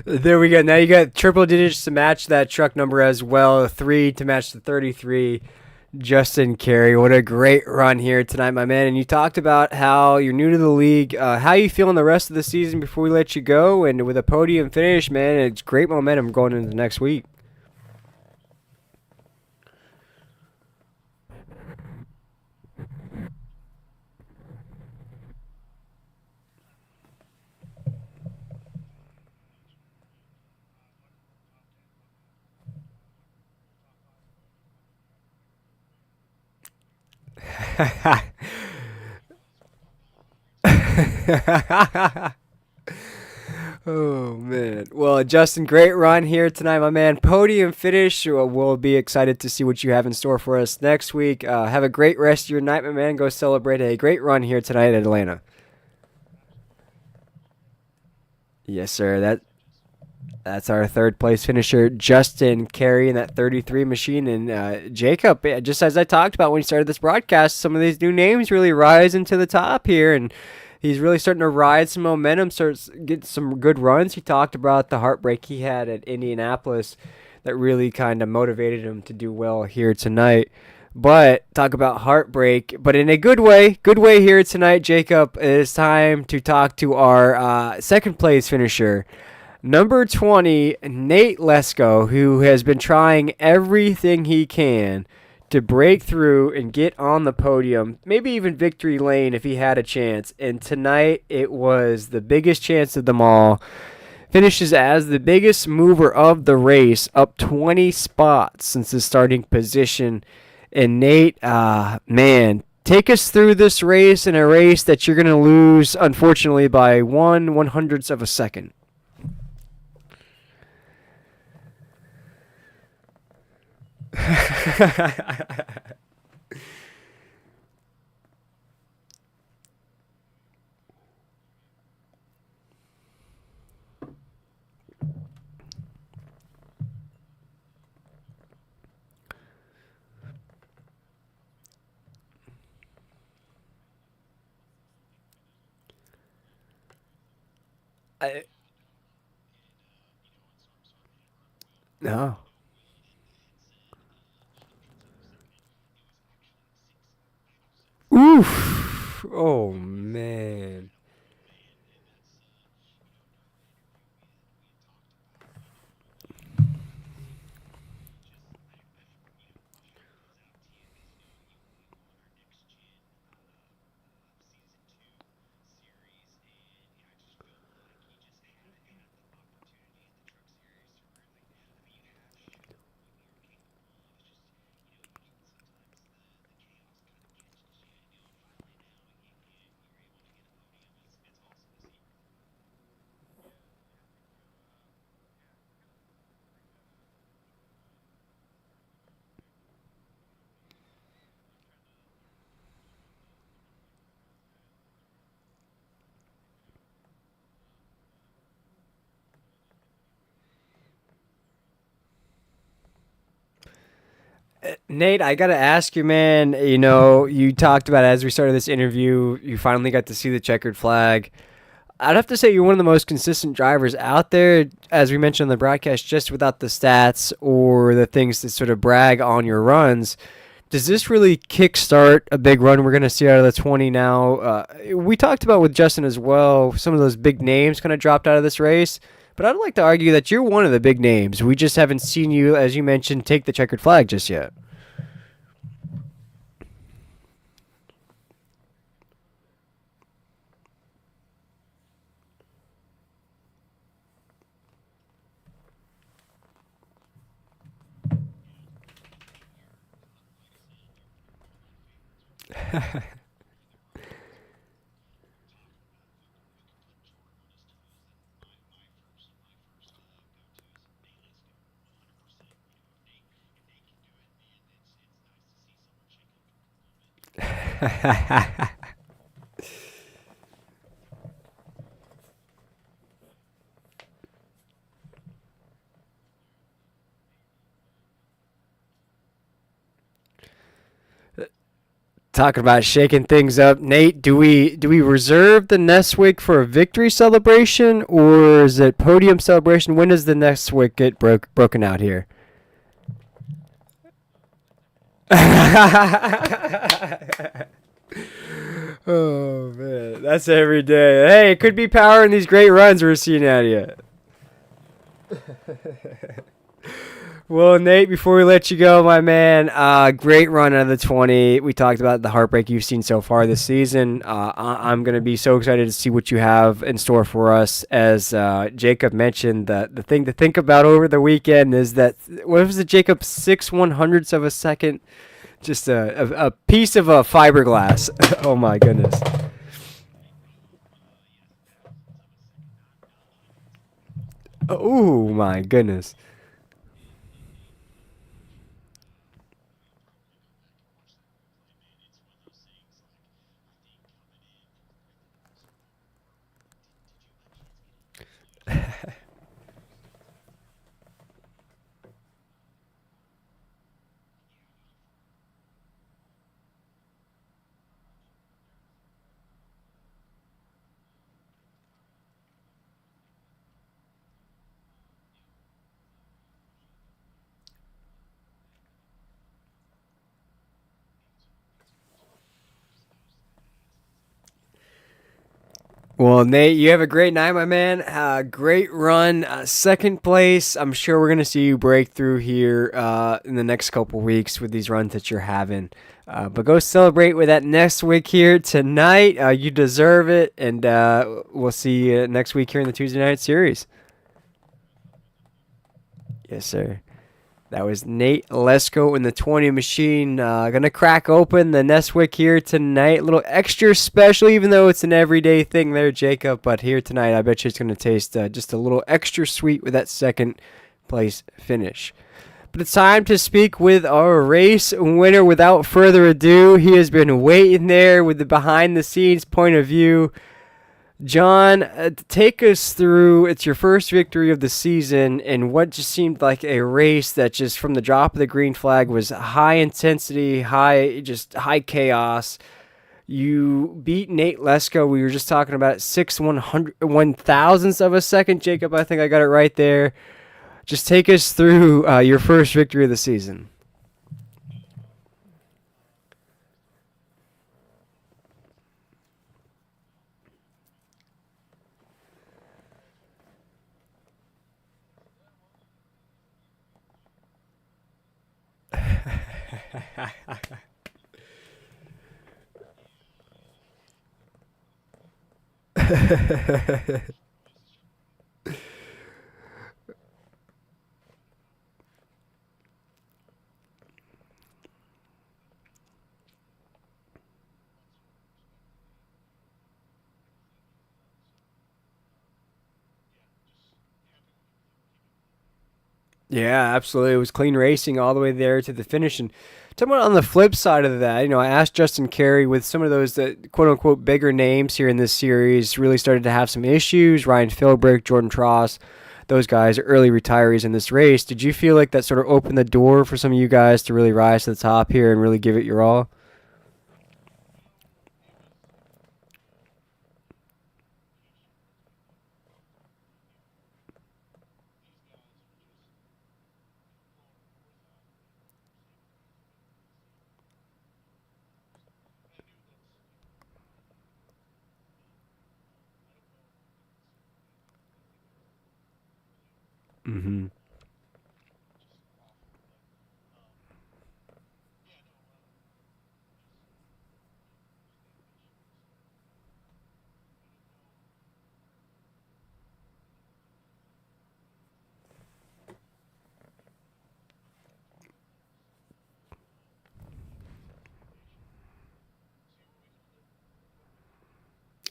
There we go. Now you got triple digits to match that truck number as well. Three to match the 33. Justin Carey, what a great run here tonight, my man. And you talked about how you're new to the league. How you feeling the rest of the season before we let you go? And with a podium finish, man, it's great momentum going into the next week. Oh man. Well, Justin, great run here tonight, my man. Podium finish. We'll be excited to see what you have in store for us next week. Have a great rest of your night, my man. Go celebrate a great run here tonight at Atlanta. Yes, sir. That's our third place finisher, Justin carrying that 33 machine. And Jacob, just as I talked about when we started this broadcast, some of these new names really rising to the top here. And he's really starting to ride some momentum, starts get some good runs. He talked about the heartbreak he had at Indianapolis that really kind of motivated him to do well here tonight. But talk about heartbreak, but in a good way here tonight, Jacob. It is time to talk to our second place finisher, number 20, Nate Lesko, who has been trying everything he can to break through and get on the podium, maybe even victory lane if he had a chance. And tonight it was the biggest chance of them all. Finishes as the biggest mover of the race, up 20 spots since his starting position. And Nate, man, take us through this race, in a race that you're going to lose, unfortunately, by 1/100th of a second. I, no. Oof. Oh, man. Nate, I gotta ask you, man. You know, you talked about as we started this interview, you finally got to see the checkered flag. I'd have to say you're one of the most consistent drivers out there, as we mentioned on the broadcast, just without the stats or the things to sort of brag on your runs. Does this really kickstart a big run we're going to see out of the 20 now? We talked about with Justin as well, some of those big names kind of dropped out of this race. But I'd like to argue that you're one of the big names. We just haven't seen you, as you mentioned, take the checkered flag just yet. talking about shaking things up. Nate, do we reserve the Neswick for a victory celebration or is it podium celebration? When does the Neswick get broken out here? Oh man, that's every day. Hey, it could be power in these great runs we're seeing out of you. Well, Nate, before we let you go, my man, great run out of the 20. We talked about the heartbreak you've seen so far this season. I'm going to be so excited to see what you have in store for us. As Jacob mentioned, the thing to think about over the weekend is that, what was it, Jacob? 6/100ths of a second? Just a piece of a fiberglass. Oh, my goodness. Oh, my goodness. Well, Nate, you have a great night, my man. Great run. Second place. I'm sure we're going to see you break through here in the next couple weeks with these runs that you're having. But go celebrate with that next week here tonight. You deserve it. And we'll see you next week here in the Tuesday night series. Yes, sir. That was Nate Lesko in the 20 machine. Gonna crack open the Neswick here tonight. A little extra special, even though it's an everyday thing there, Jacob. But here tonight, I bet you it's gonna taste just a little extra sweet with that second place finish. But it's time to speak with our race winner. Without further ado, he has been waiting there with the behind the scenes point of view. John, take us through. It's your first victory of the season, and what just seemed like a race that just from the drop of the green flag was high intensity, high chaos. You beat Nate Lesko. We were just talking about it, 6/100ths of a second. Jacob, I think I got it right there. Just take us through your first victory of the season. Yeah, absolutely. It was clean racing all the way there to the finish. And someone on the flip side of that, I asked Justin Carey with some of those quote unquote bigger names here in this series really started to have some issues. Ryan Philbrick, Jordan Tross, those guys are early retirees in this race. Did you feel like that sort of opened the door for some of you guys to really rise to the top here and really give it your all? Mm-hmm.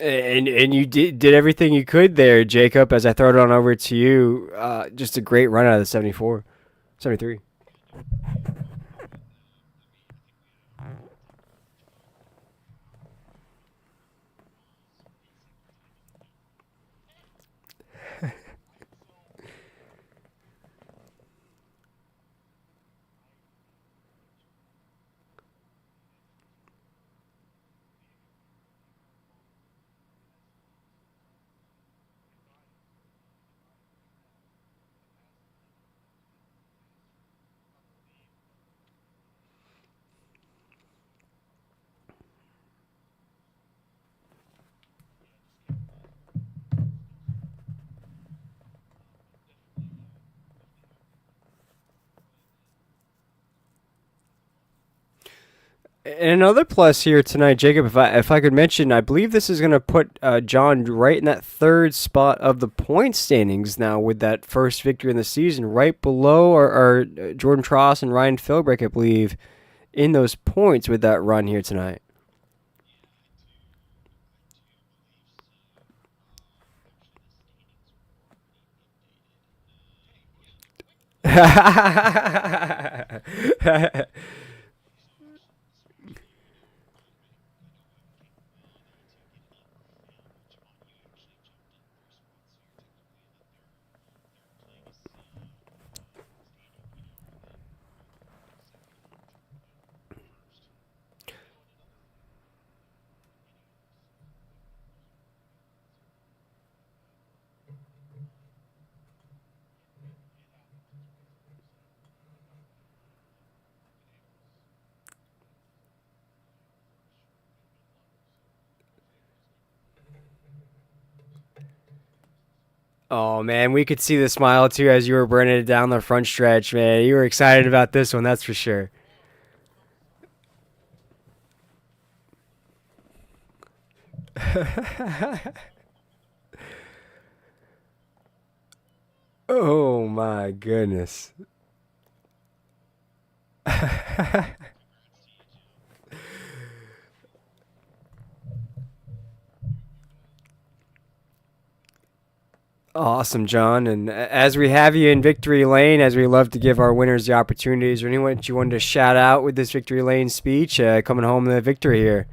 And you did everything you could there, Jacob. As I throw it on over to you, just a great run out of the 74, 73. And another plus here tonight, Jacob, if I could mention, I believe this is going to put John right in that third spot of the point standings now with that first victory in the season, right below our Jordan Tross and Ryan Philbrick, I believe, in those points with that run here tonight. Oh man, we could see the smile too as you were burning it down the front stretch, man. You were excited about this one, that's for sure. Oh my goodness. Awesome, John. And as we have you in Victory Lane, as we love to give our winners the opportunities, or anyone that you wanted to shout out with this Victory Lane speech, coming home the victory here.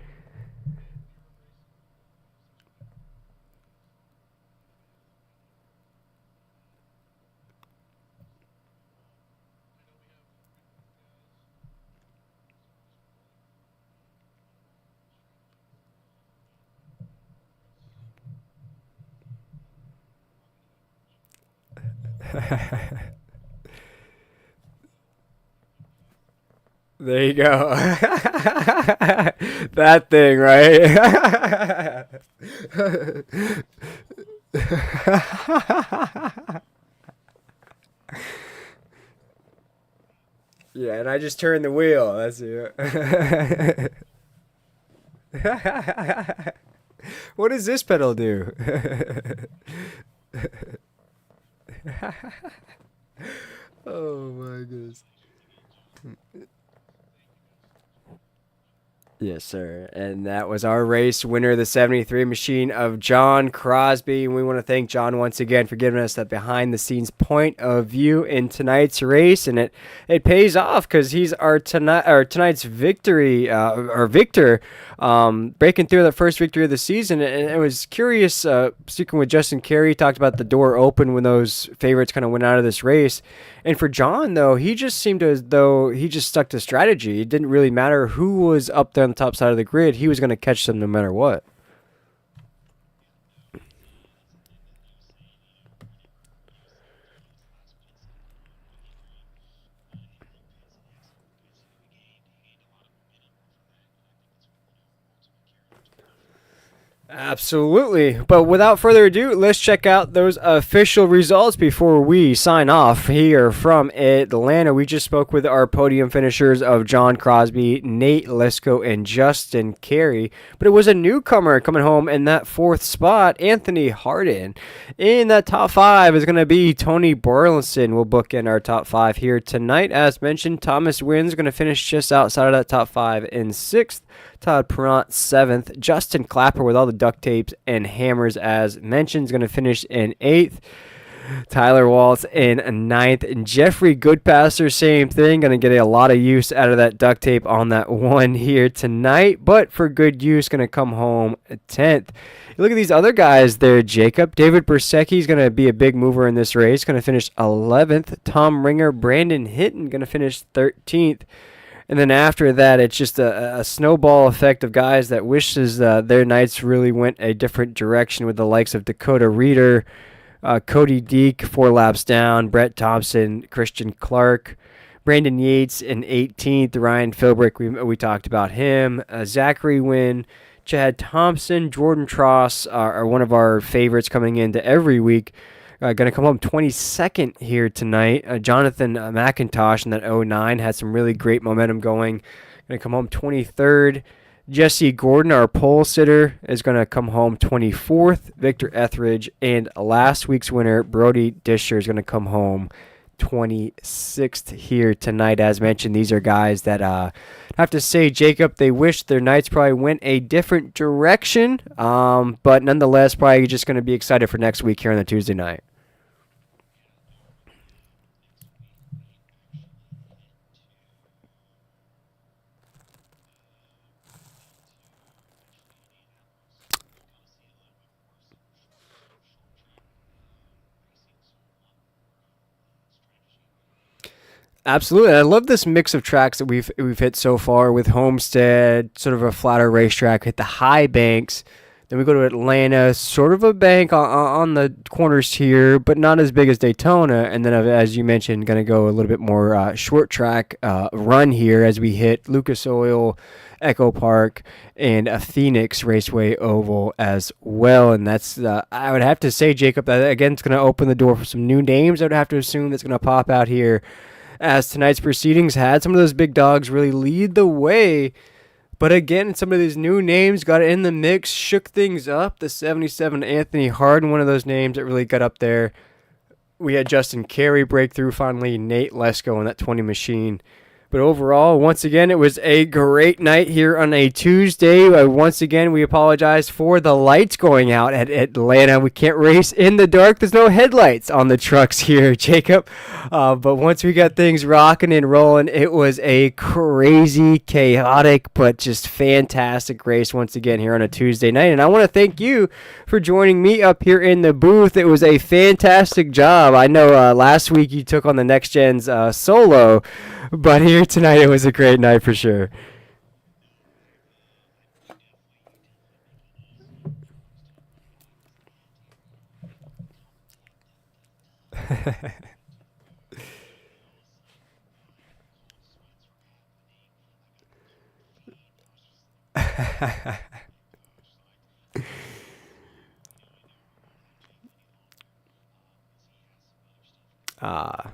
There you go. That thing, right? Yeah, and I just turned the wheel. That's it. What does this pedal do? Oh my goodness. Yes, sir. And that was our race winner, the 73 machine of John Crosby. And we want to thank John once again for giving us that behind the scenes point of view in tonight's race. And it pays off because he's tonight's victory, or victor, breaking through that first victory of the season. And it was curious, speaking with Justin Carey, talked about the door open when those favorites kind of went out of this race. And for John, though, he just seemed as though he just stuck to strategy. It didn't really matter who was up there on the top side of the grid. He was going to catch them no matter what. Absolutely. But without further ado, let's check out those official results before we sign off here from Atlanta. We just spoke with our podium finishers of John Crosby, Nate Lesko, and Justin Carey. But it was a newcomer coming home in that fourth spot, Anthony Harden. In that top five is going to be Tony Burleson. We'll book in our top five here tonight. As mentioned, Thomas Wynn's going to finish just outside of that top five in sixth. Todd Perront, 7th. Justin Clapper with all the duct tapes and hammers, as mentioned, is going to finish in 8th. Tyler Waltz in ninth. And Jeffrey Goodpasser, same thing. Going to get a lot of use out of that duct tape on that one here tonight. But for good use, going to come home 10th. Look at these other guys there, Jacob. David Bersecki is going to be a big mover in this race. Going to finish 11th. Tom Ringer, Brandon Hinton going to finish 13th. And then after that, it's just a snowball effect of guys that wishes their nights really went a different direction, with the likes of Dakota Reeder, Cody Deek, 4 laps down, Brett Thompson, Christian Clark, Brandon Yates in 18th, Ryan Philbrick, we talked about him, Zachary Wynn, Chad Thompson, Jordan Tross are one of our favorites coming into every week. Going to come home 22nd here tonight. Jonathan McIntosh in that 09 had some really great momentum going going to come home 23rd. Jesse Gordon, our pole sitter, is going to come home 24th. Victor Etheridge and last week's winner, Brody Disher, is going to come home 26th here tonight. As mentioned, these are guys that I have to say, Jacob, they wish their nights probably went a different direction, but nonetheless, probably just going to be excited for next week here on the Tuesday night. Absolutely. I love this mix of tracks that we've hit so far with Homestead, sort of a flatter racetrack, hit the high banks. Then we go to Atlanta, sort of a bank on the corners here, but not as big as Daytona. And then, as you mentioned, going to go a little bit more short track run here as we hit Lucas Oil, Echo Park, and a Phoenix Raceway Oval as well. And that's, I would have to say, Jacob, that again, it's going to open the door for some new names. I would have to assume that's going to pop out here as tonight's proceedings had some of those big dogs really lead the way. But again, some of these new names got in the mix, shook things up. The 77 Anthony Harden, one of those names that really got up there. We had Justin Carey break through finally, Nate Lesko in that 20 machine. But overall, once again, it was a great night here on a Tuesday. Once again, we apologize for the lights going out at Atlanta. We can't race in the dark. There's no headlights on the trucks here, Jacob. But once we got things rocking and rolling, it was a crazy, chaotic, but just fantastic race once again here on a Tuesday night. And I want to thank you for joining me up here in the booth. It was a fantastic job. I know last week you took on the Next Gen's solo, but here tonight it was a great night for sure. Ah.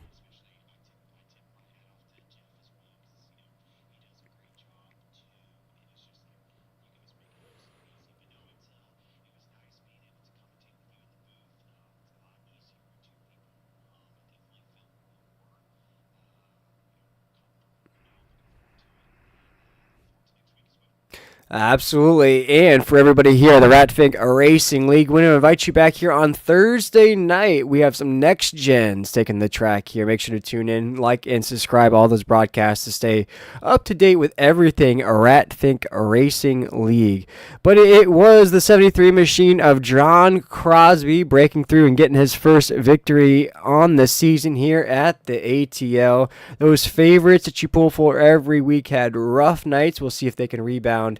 Absolutely. And for everybody here, the Ratfink Racing League, we want to invite you back here on Thursday night. We have some Next Gens taking the track here. Make sure to tune in, like, and subscribe all those broadcasts to stay up to date with everything Ratfink Racing League. But it was the 73 machine of John Crosby breaking through and getting his first victory on the season here at the ATL. Those favorites that you pull for every week had rough nights. We'll see if they can rebound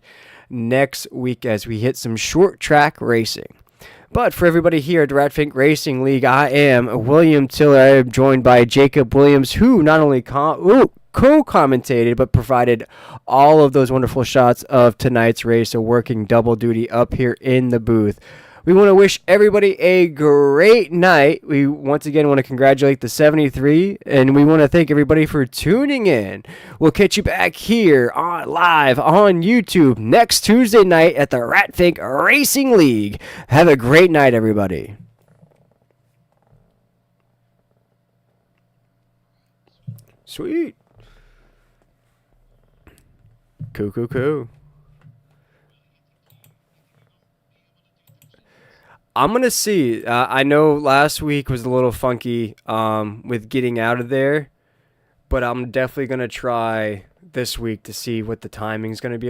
next week as we hit some short track racing. But for everybody here at the Ratfink Racing League, I am William Tiller. I am joined by Jacob Williams, who not only co-commentated but provided all of those wonderful shots of tonight's race, so working double duty up here in the booth. We want to wish everybody a great night. We once again want to congratulate the 73, and we want to thank everybody for tuning in. We'll catch you back here on live on YouTube next Tuesday night at the Ratfink Racing League. Have a great night, everybody. Sweet. Cool. I'm going to see. I know last week was a little funky with getting out of there, but I'm definitely going to try this week to see what the timing is going to be